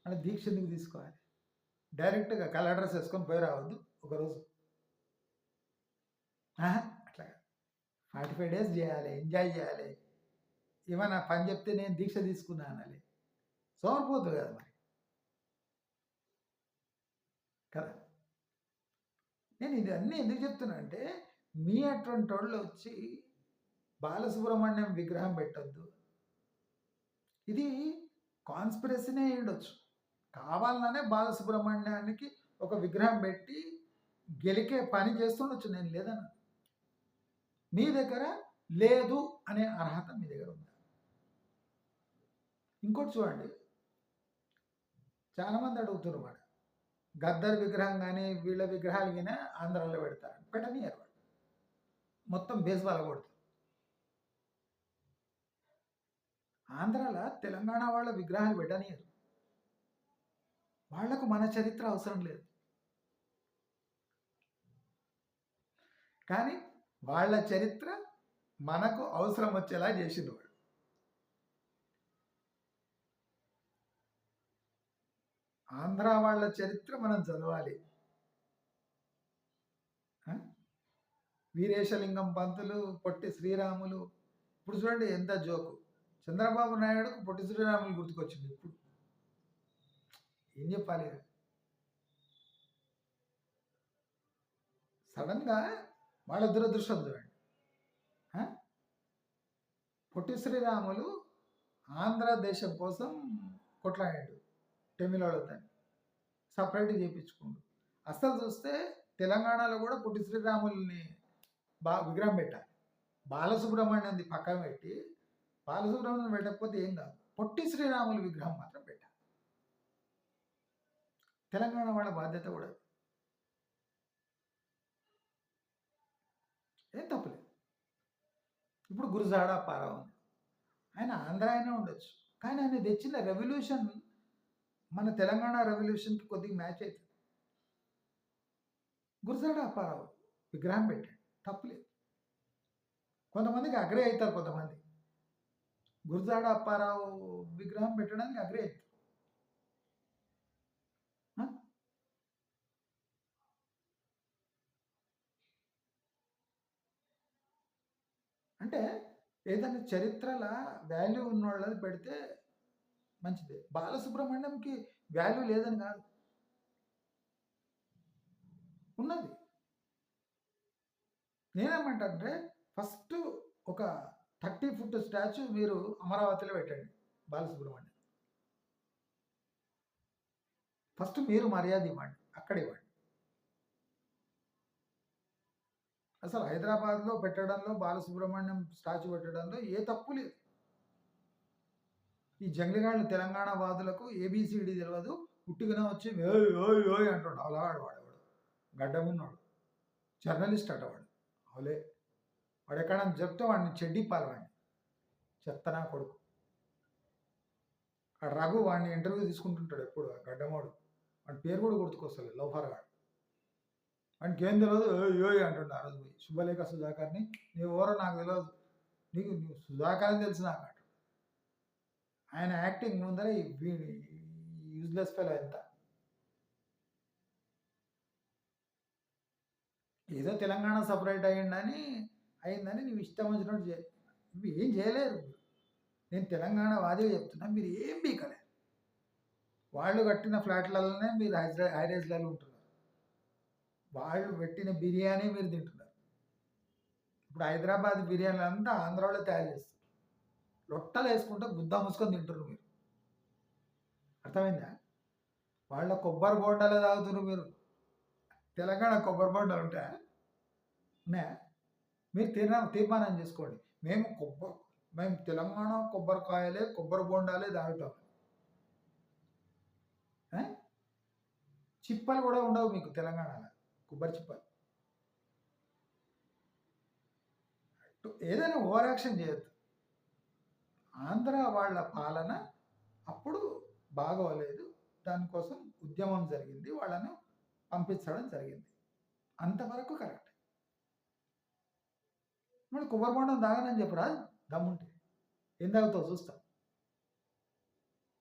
అంటే దీక్ష ఎందుకు తీసుకోవాలి? డైరెక్ట్గా కలర్ డ్రెస్ వేసుకొని పోయి రావద్దు ఒకరోజు. అట్లా 45 డేస్ చేయాలి, ఎంజాయ్ చేయాలి. ఏమన్నా పని చెప్తే నేను దీక్ష తీసుకున్నా అనాలి. సోమరిపోతుంది కదా మరి కదా. నేను ఇది అన్నీ ఎందుకు చెప్తున్నా అంటే, మీ అటువంటి వాళ్ళు వచ్చి బాలసుబ్రహ్మణ్యం విగ్రహం పెట్టద్దు. ఇది కాన్స్పిరసీనే ఉండొచ్చు. కావాలనే బాలసుబ్రహ్మణ్యానికి ఒక విగ్రహం పెట్టి గెలికే పని చేస్తుండొచ్చు. నేను లేదన్నా. మీ దగ్గర లేదు అనే అర్హత మీ దగ్గర ఉంది. ఇంకోటి చూడండి, చాలామంది అడుగుతున్నారు వాడు గద్దర్ విగ్రహం కానీ వీళ్ళ విగ్రహాలు కానీ ఆంధ్రాలో పెడతారు. పెట్టనియరు వాడు. మొత్తం బేస్బాల్ కొడుతారు. ఆంధ్రాలో తెలంగాణ వాళ్ళ విగ్రహాలు పెట్టనియరు. వాళ్లకు మన చరిత్ర అవసరం లేదు. కానీ వాళ్ళ చరిత్ర మనకు అవసరం వచ్చేలా చేసింది వాడు. ఆంధ్ర వాళ్ళ చరిత్ర మనం చదవాలి. వీరేశలింగం పంతులు, పొట్టి శ్రీరాములు. ఇప్పుడు చూడండి ఎంత జోకు. చంద్రబాబు నాయుడుకు పొట్టి శ్రీరాములు గుర్తుకొచ్చింది. ఇప్పుడు ఏం చెప్పాలి? సడన్గా వాళ్ళ దురదృష్టం చూడండి. పొట్టి శ్రీరాములు ఆంధ్ర దేశం కోసం కొట్లాడాడు తమిళోళ్ళతో. సపరేట్గా చేయించుకోండు. అసలు చూస్తే తెలంగాణలో కూడా పొట్టి శ్రీరాముల్ని విగ్రహం పెట్టాలి. బాలసుబ్రహ్మణ్యంది పక్కన పెట్టి బాలసుబ్రహ్మణ్యం పెట్టకపోతే ఏం కాదు, పొట్టి శ్రీరాములు విగ్రహం మాత్రం పెట్టాలి. తెలంగాణ వాళ్ళ బాధ్యత కూడా ఏం తప్పులేదు. ఇప్పుడు గురుజాడ అప్పారావు ఆయన ఆంధ్ర అయినా ఉండొచ్చు, కానీ ఆయన తెచ్చిన రెవల్యూషన్ మన తెలంగాణ రెవల్యూషన్కి కొద్దిగా మ్యాచ్ అవుతుంది. గురుజాడ అప్పారావు విగ్రహం పెట్టాడు, తప్పులేదు. కొంతమందికి అగ్రే అవుతారు, కొంతమంది గురుజాడ అప్పారావు విగ్రహం పెట్టడానికి అగ్రే అవుతారు. అంటే ఏదైనా చరిత్రల వాల్యూ ఉన్న వాళ్ళది పెడితే మంచిదే. బాలసుబ్రహ్మణ్యంకి వాల్యూ లేదని కాదు, ఉన్నది. నేనేమంటే ఫస్ట్ ఒక 30 ఫుట్ స్టాచ్యూ మీరు అమరావతిలో పెట్టండి బాలసుబ్రహ్మణ్యం. ఫస్ట్ మీరు మర్యాద ఇవ్వండి, అక్కడ ఇవ్వండి. అసలు హైదరాబాద్లో పెట్టడంలో బాలసుబ్రహ్మణ్యం స్టాచ్యూ పెట్టడంలో ఏ తప్పు లేదు. ఈ జంగిలిగాళ్ళు తెలంగాణ వాదులకు ఏబిసిడి తెలియదు, పుట్టిగానే వచ్చి ఓయ్ ఓయ్ ఓయ్ అంటాడు. అవలాడు వాడేవాడు, గడ్డమున్నాడు, జర్నలిస్ట్ అటవాడు. అవలే వాడు ఎక్కడన్నా చెప్తే వాడిని చెడ్డిప్పాలి, వాడిని చెత్తనా కొడుకు. ఆ రఘు వాడిని ఇంటర్వ్యూ తీసుకుంటుంటాడు ఎప్పుడు, గడ్డమాడు. వాడి పేరు కూడా గుర్తుకొస్తుంది, లౌఫర్ గాడు. వాడికి ఏం తెలియదు, యోయ్ అంటుండే. ఆ రోజు పోయి శుభలేఖ సుధాకర్ని, నీ ఎవరో నాకు తెలియదు, నీవు సుధాకర్ అని తెలిసి నాకు అంటాడు. ఆయన యాక్టింగ్ ముందర యూజ్లెస్ ఫెలో ఎంత. ఏదో తెలంగాణ సపరేట్ అయిందని నీవు ఇష్టం వచ్చినట్టు ఇవి ఏం చేయలేరు. నేను తెలంగాణ వాదిగా చెప్తున్నా, మీరు ఏం బీకలే. వాళ్ళు కట్టిన ఫ్లాట్లలోనే మీరు హైరేజ్లలో ఉంటున్నారు, వాళ్ళు పెట్టిన బిర్యానీ మీరు తింటున్నారు. ఇప్పుడు హైదరాబాద్ బిర్యానీలు అంతా ఆంధ్రాలో తయారు చేస్తారు, రొట్టెలు వేసుకుంటే గుద్ద మూసుకొని తింటున్నారు మీరు. అర్థమైందా? వాళ్ళ కొబ్బరి బోండాలే తాగుతున్నారు మీరు. తెలంగాణ కొబ్బరి బోండాలు ఉంటాయా? ఉన్నాయా? మీరు తీర్మానం చేసుకోండి. మేము తెలంగాణ కొబ్బరికాయలే, కొబ్బరి బోండాలే తాగుతాం. చిప్పలు కూడా ఉండవు మీకు తెలంగాణలో, కొబ్బరి చిప్పలు. ఏదైనా ఓవర్ యాక్షన్ చేయొద్దు. ఆంధ్ర వాళ్ళ పాలన అప్పుడు బాగోలేదు, దానికోసం ఉద్యమం జరిగింది, వాళ్ళను పంపించడం జరిగింది, అంతవరకు కరెక్ట్. మరి కొబ్బరి బొండం తాగనని చెప్పరా, దమ్ముంటే. ఏం తాగుతావు చూస్తాం,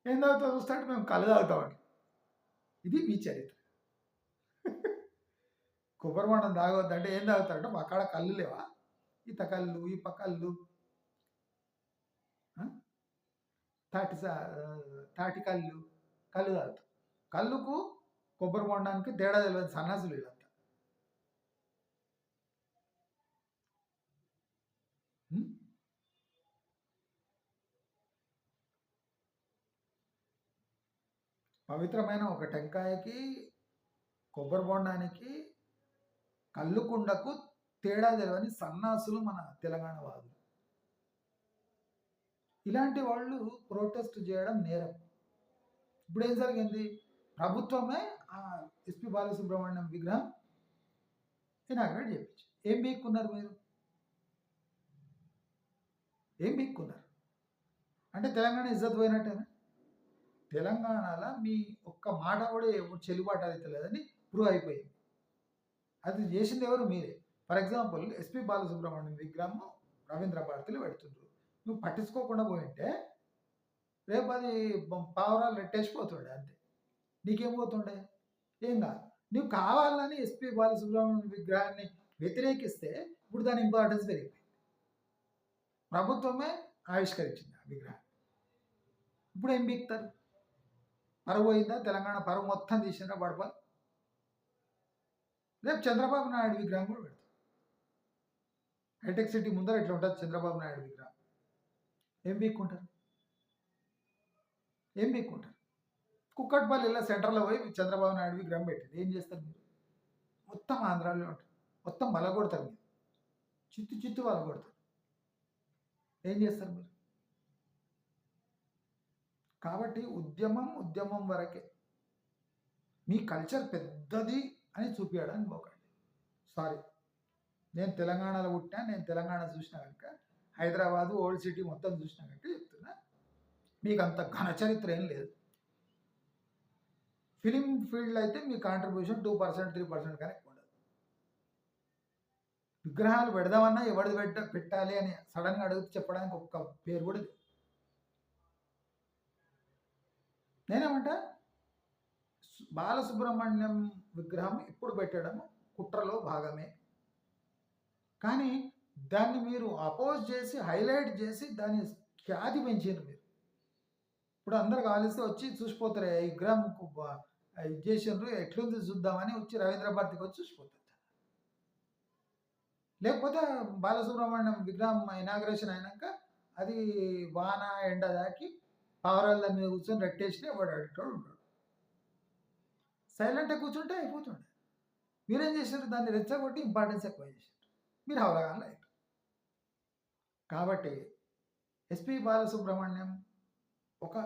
ఏం తాగుతావు చూస్తాంటే మేము కళ్ళు తాగుతామండి. ఇది మీ చరిత్ర. కొబ్బరి బొండం తాగొద్దంటే ఏం తాగుతారంటే, మా కాడ కళ్ళు లేవా, ఈత కళ్ళు, ఈ పకళ్ళు, తాటి కళ్ళు తాగుతాం. కళ్ళుకు కొబ్బరి బొండానికి తేడా తెలియదు, సన్నాసులు ఇదంతా. పవిత్రమైన ఒక టెంకాయకి, కొబ్బరి బొండానికి, కళ్ళుకుండకు తేడా తెలియని సన్నాసులు మన తెలంగాణ వాదులు. ఇలాంటి వాళ్ళు ప్రొటెస్ట్ చేయడం నేరం. ఇప్పుడు ఏం జరిగింది, ప్రభుత్వమే ఆ ఎస్పి బాలసుబ్రహ్మణ్యం విగ్రహం ఇనాగ్రేట్ చేయించి ఏం బీక్కున్నారు మీరు? ఏం బీక్కున్నారు అంటే తెలంగాణ ఇజ్జత్ పోయినట్టేనా? తెలంగాణలో మీ ఒక్క మాట కూడా చెల్లుబాటు అయితే లేదని ప్రూవ్ అయిపోయింది. అది చేసింది ఎవరు? మీరే. ఫర్ ఎగ్జాంపుల్ ఎస్పి బాలసుబ్రహ్మణ్యం విగ్రహం రవీంద్ర భారతిలో పెడుతుండ్రు, నువ్వు పట్టించుకోకుండా పోయింటే రేపు అది పావురాలు రెట్టేసిపోతుండే, అంతే. నీకేం పోతుండే? ఏం కాదు. నువ్వు కావాలని ఎస్పి బాలసుబ్రహ్మణ్యం విగ్రహాన్ని వ్యతిరేకిస్తే ఇప్పుడు దాని ఇంపార్టెన్స్ పెరిగిపోయింది. ప్రభుత్వమే ఆవిష్కరించింది ఆ విగ్రహాన్ని. ఇప్పుడు ఏం బీక్తారు? పరువు పోయిందా? తెలంగాణ పరువు మొత్తం తీసిందా పడపాలి. రేపు చంద్రబాబు నాయుడు విగ్రహం కూడా పెడతారు. హైటెక్ సిటీ ముందర ఇట్లా ఉంటుంది చంద్రబాబు నాయుడు విగ్రహం. ఏం బీక్కుంటారు? కుక్కట్పల్లిలో సెంటర్‌లో పోయి చంద్రబాబు నాయుడు విగ్రహం పెట్టిండు. ఏం చేస్తారు మీరు? మొత్తం ఆంధ్రాలో ఉంటారు. మొత్తం బలగొడతారు మీరు. చిత్తు చిత్తు బలగొడతారు. ఏం చేస్తారు మీరు? కాబట్టి ఉద్యమం వరకే. మీ కల్చర్ పెద్దది అని చూపియడానికి పోకండి. సారీ. నేను తెలంగాణలో పుట్టినా, నేను తెలంగాణ చూసినా కనుక హైదరాబాదు, ఓల్డ్ సిటీ మొత్తం చూసినా కనుక చెప్తున్నా. మీకు అంత ఘన చరిత్ర ఏం లేదు. ఫిలిం ఫీల్డ్లో అయితే మీ కాంట్రిబ్యూషన్ 2%, 3% కానీ ఎక్కువ ఉండదు. విగ్రహాలు పెడదామన్నా ఎవరిది పెట్టాలి అని సడన్గా అడిగితే చెప్పడానికి ఒక్క పేరు కూడా లేదు. నేనేమంటా, బాలసుబ్రహ్మణ్యం విగ్రహం ఇప్పుడు పెట్టడం కుట్రలో భాగమే. కానీ దాన్ని మీరు అపోజ్ చేసి హైలైట్ చేసి దాన్ని ఖ్యాతి పెంచారు మీరు. ఇప్పుడు అందరు కాలిస్తే వచ్చి చూసిపోతారు, ఈ విగ్రహం ఇది చేసిండ్రు ఎట్లుంది చూద్దామని వచ్చి రవీంద్ర భారతికి వచ్చి చూసిపోతారు. లేకపోతే బాలసుబ్రహ్మణ్యం విగ్రహం ఇనాగ్రేషన్ అయినాక అది వాన ఎండ దాకి పావురాల మీద కూర్చొని రెట్టేసి వాడు అడిగేటోడు ఉంటాడు. సైలెంట్గా కూర్చుంటే అయిపోతుండే. మీరేం చేశారు? దాన్ని రెచ్చగొట్టి ఇంపార్టెన్స్ ఎక్కువ చేశారు. మీరు అవగాహన లేదు. కాబట్టి ఎస్పి బాలసుబ్రహ్మణ్యం ఒక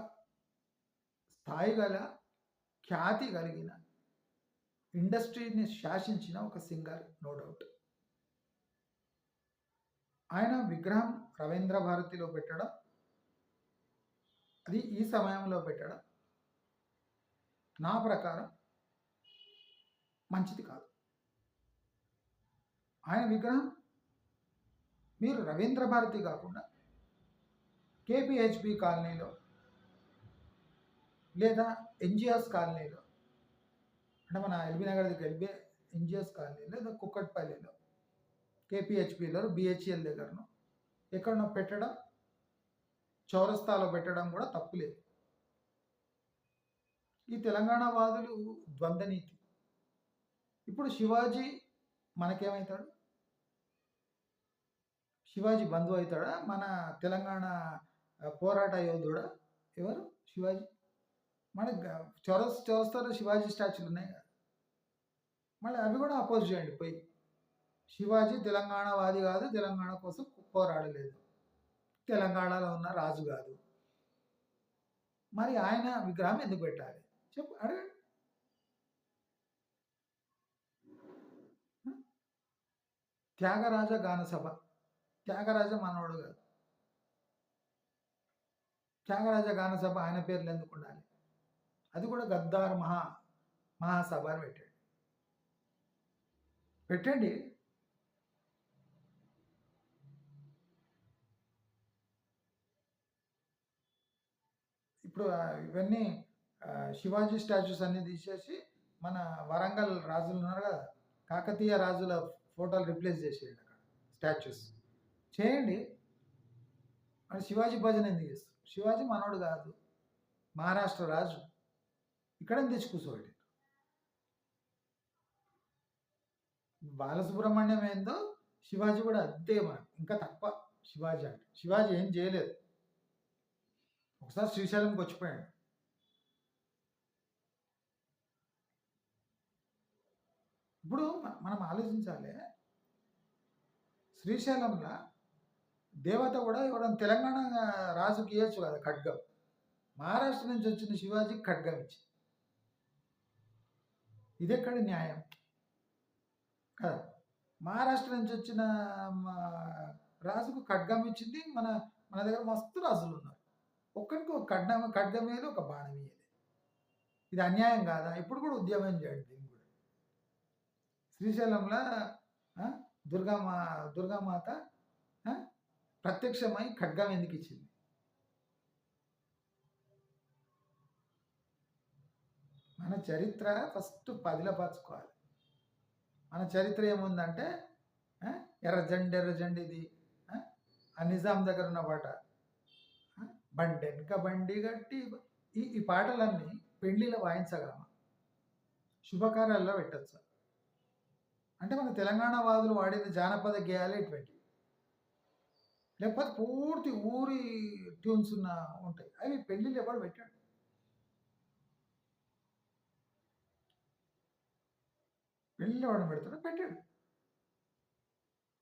స్థాయి గల, ఖ్యాతి కలిగిన, ఇండస్ట్రీని శాసించిన ఒక సింగర్, నో డౌట్. ఆయన విగ్రహం రవీంద్ర భారతిలో పెట్టడం, అది ఈ సమయంలో పెట్టడం నా ప్రకారం మంచిది కాదు. ఆయన విగ్రహం మీరు రవీంద్ర భారతి కాకుండా కేపీహెచ్బి కాలనీలో లేదా ఎన్జిఎస్ కాలనీలో, అంటే మన ఎల్బీ నగర్ దగ్గర ఎన్జిఎస్ కాలనీ లేదా కుక్కట్పల్లిలో, కేపీహెచ్బిలో, బిహెచ్ఎల్ దగ్గరను ఎక్కడనో పెట్టడం, చౌరస్తాలో పెట్టడం కూడా తప్పులేదు. ఈ తెలంగాణ వాదులు ద్వంద్వనీతి. ఇప్పుడు శివాజీ మనకేమవుతాడు? శివాజీ బంధువు అవుతాడా? మన తెలంగాణ పోరాట యోధుడా? ఎవరు శివాజీ? మన చౌరస్తాలో శివాజీ స్టాచ్యూలు ఉన్నాయి కదా, మళ్ళీ అవి కూడా అపోజ్ చేయండి పోయి. శివాజీ తెలంగాణ వాది కాదు, తెలంగాణ కోసం పోరాడలేదు, తెలంగాణలో ఉన్న రాజు కాదు, మరి ఆయన విగ్రహం ఎందుకు పెట్టాలి చెప్పు, అడగండి. త్యాగరాజ గాన సభ, త్యాగరాజ మనోడు కాదు. త్యాగరాజ గాన సభ ఆయన పేర్లు ఎందుకు ఉండాలి? అది కూడా గద్దార్ మహాసభ అని పెట్టండి. ఇప్పుడు ఇవన్నీ శివాజీ స్టాచ్యూస్ అన్ని తీసేసి మన వరంగల్ రాజులు ఉన్నారు కదా, కాకతీయ రాజుల ఫోటోలు రిప్లేస్ చేసేయండి అక్కడ స్టాచ్యూస్ చేయండి. మరి శివాజీ భజన ఎందుకు చేస్తారు? శివాజీ మనోడు కాదు, మహారాష్ట్ర రాజు. ఇక్కడ తెచ్చి కూర్చోబెట్టి బాలసుబ్రహ్మణ్యం ఏందో శివాజీ కూడా అంతే, మనకు ఇంకా తక్కువ. శివాజీ అంటే శివాజీ ఏం చేయలేదు, ఒకసారి శ్రీశైలంకి వచ్చిపోయాడు. ఇప్పుడు మనం ఆలోచించాలి, శ్రీశైలంలో దేవత కూడా ఎవరైనా తెలంగాణ రాజుకి ఇవ్వచ్చు కదా ఖడ్గం. మహారాష్ట్ర నుంచి వచ్చిన శివాజీకి ఖడ్గం ఇచ్చి, ఇదెక్కడ న్యాయం కదా? మహారాష్ట్ర నుంచి వచ్చిన రాజుకు ఖడ్గం ఇచ్చింది. మన దగ్గర మస్తు రాజులు ఉన్నారు, ఒక్కరికి ఒక ఖడ్గం వేయలేదు, ఒక బాణం వేయలేదు. ఇది అన్యాయం కాదా? ఇప్పుడు కూడా ఉద్యమం చేయండి దీన్ని కూడా. శ్రీశైలంలో దుర్గామాత ప్రత్యక్షమై ఖడ్గం ఎందుకు ఇచ్చింది? మన చరిత్ర ఫస్ట్ పదిలపరచుకోవాలి. మన చరిత్ర ఏముందంటే ఎర్రజెండి ఇది ఆ నిజాం దగ్గర ఉన్న పాట, బండెనక బండి గట్టి, ఈ పాటలన్నీ పెళ్లిలో వాయించగలమా? శుభకార్యాల్లో పెట్టచ్చు. అంటే మన తెలంగాణ వాదులు వాడిన జానపద గేయాలే ఇటువంటి. లేకపోతే పూర్తి ఊరి ట్యూన్స్ ఉంటాయి, అవి పెళ్లిళ్ళు ఎవరు పెట్టాడు? పెళ్ళిలో ఎవడం పెడతాడో పెట్టాడు.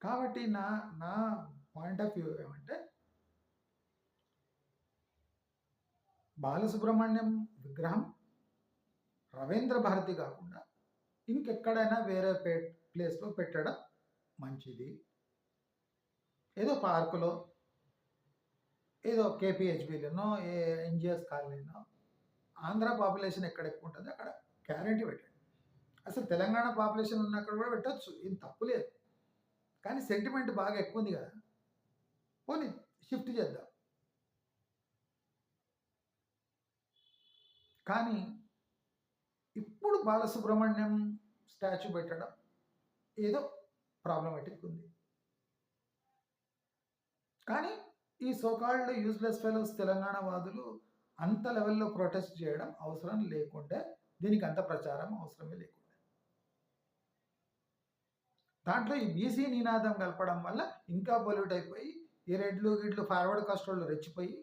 కాబట్టి నా నా పాయింట్ ఆఫ్ వ్యూ ఏమంటే, బాలసుబ్రహ్మణ్యం విగ్రహం రవీంద్ర భారతి కాకుండా ఇంకెక్కడైనా వేరే ప్లేస్లో పెట్టడం మంచిది. ఏదో పార్కులో, ఏదో కేపీహెచ్బీలోనో, ఎన్జిఎస్ కాలనీలో, ఆంధ్ర పాపులేషన్ ఎక్కడ ఎక్కువ ఉంటుందో అక్కడ గ్యారంటీ పెట్టండి. అసలు తెలంగాణ పాపులేషన్ ఉన్న అక్కడ కూడా పెట్టచ్చు, ఏం తప్పు లేదు. కానీ సెంటిమెంట్ బాగా ఎక్కువ ఉంది కదా, పోనీ షిఫ్ట్ చేద్దాం. కానీ ఇప్పుడు బాలసుబ్రహ్మణ్యం స్టాచ్యూ పెట్టడం ఏదో ప్రాబ్లమాటిక్ ఉంది. కానీ ఈ సోకాల్డ్ యూజ్లెస్ ఫెలోస్ తెలంగాణ వాదులు అంత లెవెల్లో ప్రొటెస్ట్ చేయడం అవసరం లేకుంటే, దీనికి అంత ప్రచారం అవసరమే లేకుండా, దాంట్లో ఈ బీసీ నినాదం కలపడం వల్ల ఇంకా పొల్యూట్ అయిపోయి ఈ గిడ్లు ఫార్వర్డ్ కాస్ట్ వాళ్ళు రెచ్చిపోయి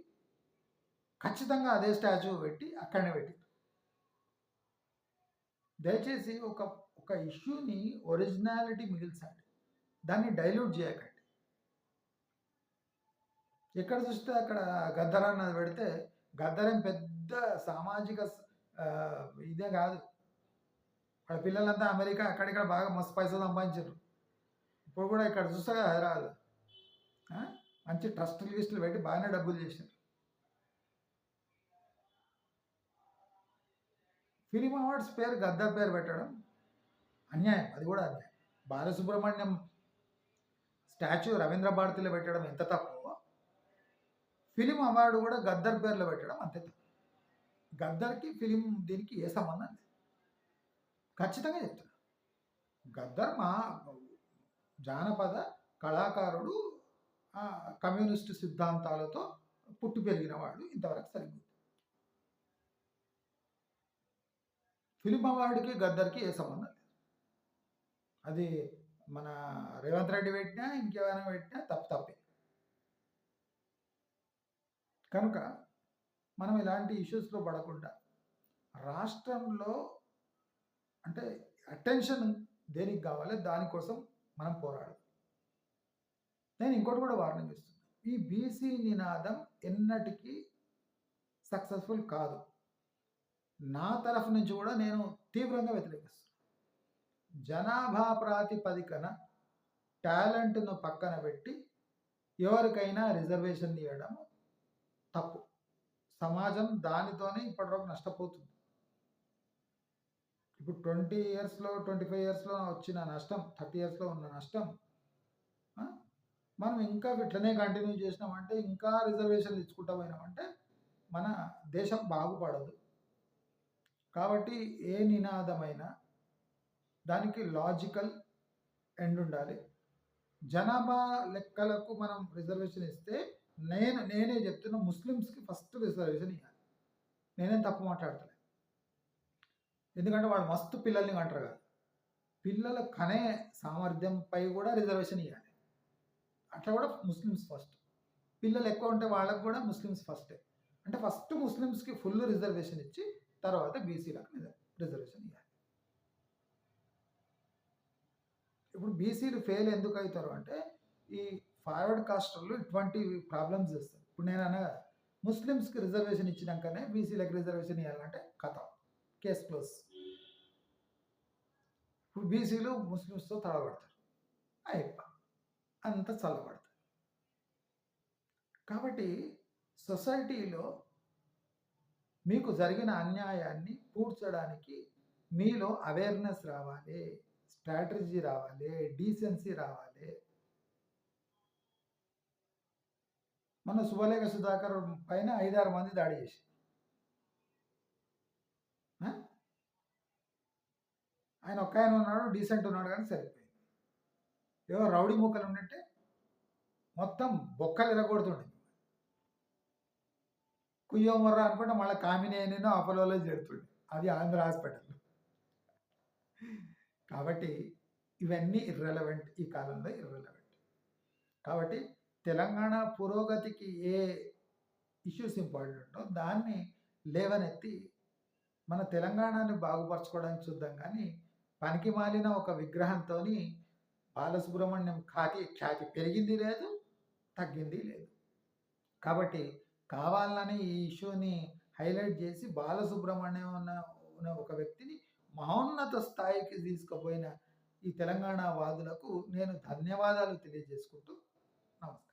ఖచ్చితంగా అదే స్టాచ్యూ పెట్టి అక్కడనే పెట్టి, దయచేసి ఒక ఇష్యూని ఒరిజినాలిటీ మిగిల్చండి, దాన్ని డైల్యూట్ చేయకండి. ఎక్కడ చూస్తే అక్కడ గద్దర్ అన్నది పెడితే, గద్దరేం పెద్ద సామాజిక ఇదే కాదు. అక్కడ పిల్లలంతా అమెరికా అక్కడిక్కడ బాగా మస్తు పైసలు సంపాదించారు. ఇప్పుడు కూడా ఇక్కడ చూస్తే హైదరాబాద్ మంచి ట్రస్ట్ లిస్టులు పెట్టి బాగానే డబ్బులు చేశారు. ఫిలిం అవార్డ్స్ పేరు గద్దర్ పేరు పెట్టడం అన్యాయం, అది కూడా అన్యాయం. బాలసుబ్రహ్మణ్యం స్టాచ్యూ రవీంద్ర భారతిలో పెట్టడం ఎంత తప్పు, ఫిలిం అవార్డు కూడా గద్దర్ పేర్లో పెట్టడం అంతే తప్పు. గద్దర్కి ఫిలిం దీనికి ఏ సంబంధం లేదు, ఖచ్చితంగా చెప్తున్నా. గద్దర్ మా జానపద కళాకారుడు, కమ్యూనిస్టు సిద్ధాంతాలతో పుట్టి పెరిగినవాడు, ఇంతవరకు సరిగ్గా. ఫిలిం అవార్డుకి గద్దర్కి ఏ సంబంధం లేదు. అది మన రేవంత్ రెడ్డి పెట్టినా ఇంకేమైనా పెట్టినా తప్పే. కనుక మనం ఇలాంటి ఇష్యూస్లో పడకుండా రాష్ట్రంలో అంటే అటెన్షన్ దేనికి కావాలి దానికోసం మనం పోరాడాలి. నేను ఇంకోటి కూడా వార్నింగ్ ఇస్తున్నాను, ఈ బీసీ నినాదం ఎన్నటికీ సక్సెస్ఫుల్ కాదు. నా తరఫు నుంచి కూడా నేను తీవ్రంగా వ్యతిరేకిస్తున్నాను. జనాభా ప్రాతిపదికన టాలెంట్ను పక్కన పెట్టి ఎవరికైనా రిజర్వేషన్ ఇవ్వడం తప్పు. సమాజం దానితోనే ఇప్పటివరకు నష్టపోతుంది. ఇప్పుడు 20 ఇయర్స్లో 25 ఇయర్స్లో వచ్చిన నష్టం, 30 ఇయర్స్లో ఉన్న నష్టం మనం ఇంకా ఇట్లనే కంటిన్యూ చేసినామంటే, ఇంకా రిజర్వేషన్లు ఇచ్చుకుంటా పోయినామంటే మన దేశం బాగుపడదు. కాబట్టి ఏ నినాదమైనా దానికి లాజికల్ ఎండ్ ఉండాలి. జనాభా లెక్కలకు మనం రిజర్వేషన్ ఇస్తే నేనే చెప్తున్నా, ముస్లిమ్స్కి ఫస్ట్ రిజర్వేషన్ ఇవ్వాలి. నేనేం తప్పు మాట్లాడతలే, ఎందుకంటే వాళ్ళు మస్తు పిల్లల్ని కంటారు కదా, పిల్లల కనే సామర్థ్యంపై కూడా రిజర్వేషన్ ఇవ్వాలి. అట్లా కూడా ముస్లిమ్స్ ఫస్ట్, పిల్లలు ఎక్కువ ఉంటే వాళ్ళకు కూడా ముస్లిమ్స్ ఫస్టే. అంటే ఫస్ట్ ముస్లిమ్స్కి ఫుల్ రిజర్వేషన్ ఇచ్చి తర్వాత బీసీలకు రిజర్వేషన్ ఇవ్వాలి. ఇప్పుడు బీసీలు ఫెయిల్ ఎందుకు అవుతారు అంటే, ఈ ఫార్వర్డ్ కాస్టర్లు ఇటువంటి ప్రాబ్లమ్స్ చేస్తారు. ఇప్పుడు నేను అనగా ముస్లిమ్స్కి రిజర్వేషన్ ఇచ్చినాకనే బీసీలకు రిజర్వేషన్ ఇవ్వాలంటే కథ కేస్ క్లోజ్. ఇప్పుడు బీసీలు ముస్లిమ్స్తో తడబడతారు, అంత చల్లబడతారు. కాబట్టి సొసైటీలో మీకు జరిగిన అన్యాయాన్ని పూడ్చడానికి మీలో అవేర్నెస్ రావాలి, స్ట్రాటజీ రావాలి, డీసెన్సీ రావాలి. మన శుభలేఖ సుధాకర్ పైన 5-6 మంది దాడి చేసి, ఆయన ఒక్క ఆయన ఉన్నాడు, డీసెంట్ ఉన్నాడు కానీ సరిపోయింది. ఏవో రౌడీ మూకలు ఉన్నట్టే మొత్తం బొక్కలు ఎరగొడుతుండే, కుయ్యోమర్రా అనుకుంటే మళ్ళీ కామినేనినో అపోలోలో చేరుతుండే, అది ఆంధ్ర హాస్పిటల్. కాబట్టి ఇవన్నీ ఇర్రెలవెంట్, ఈ కాలంలో ఇర్రెలవెంట్. కాబట్టి తెలంగాణ పురోగతికి ఏ ఇష్యూస్ ఇంపార్టెంటో దాన్ని లేవనెత్తి మన తెలంగాణని బాగుపరచుకోవడానికి చూద్దాం. కానీ పనికి మాలిన ఒక విగ్రహంతోని బాలసుబ్రహ్మణ్యం ఖ్యాతి పెరిగింది లేదు, తగ్గింది లేదు. కాబట్టి కావాలని ఈ ఇష్యూని హైలైట్ చేసి బాలసుబ్రహ్మణ్యం ఉన్న ఒక వ్యక్తిని మహోన్నత స్థాయికి తీసుకుపోయిన ఈ తెలంగాణ వాదులకు నేను ధన్యవాదాలు తెలియజేసుకుంటూ నమస్కారం.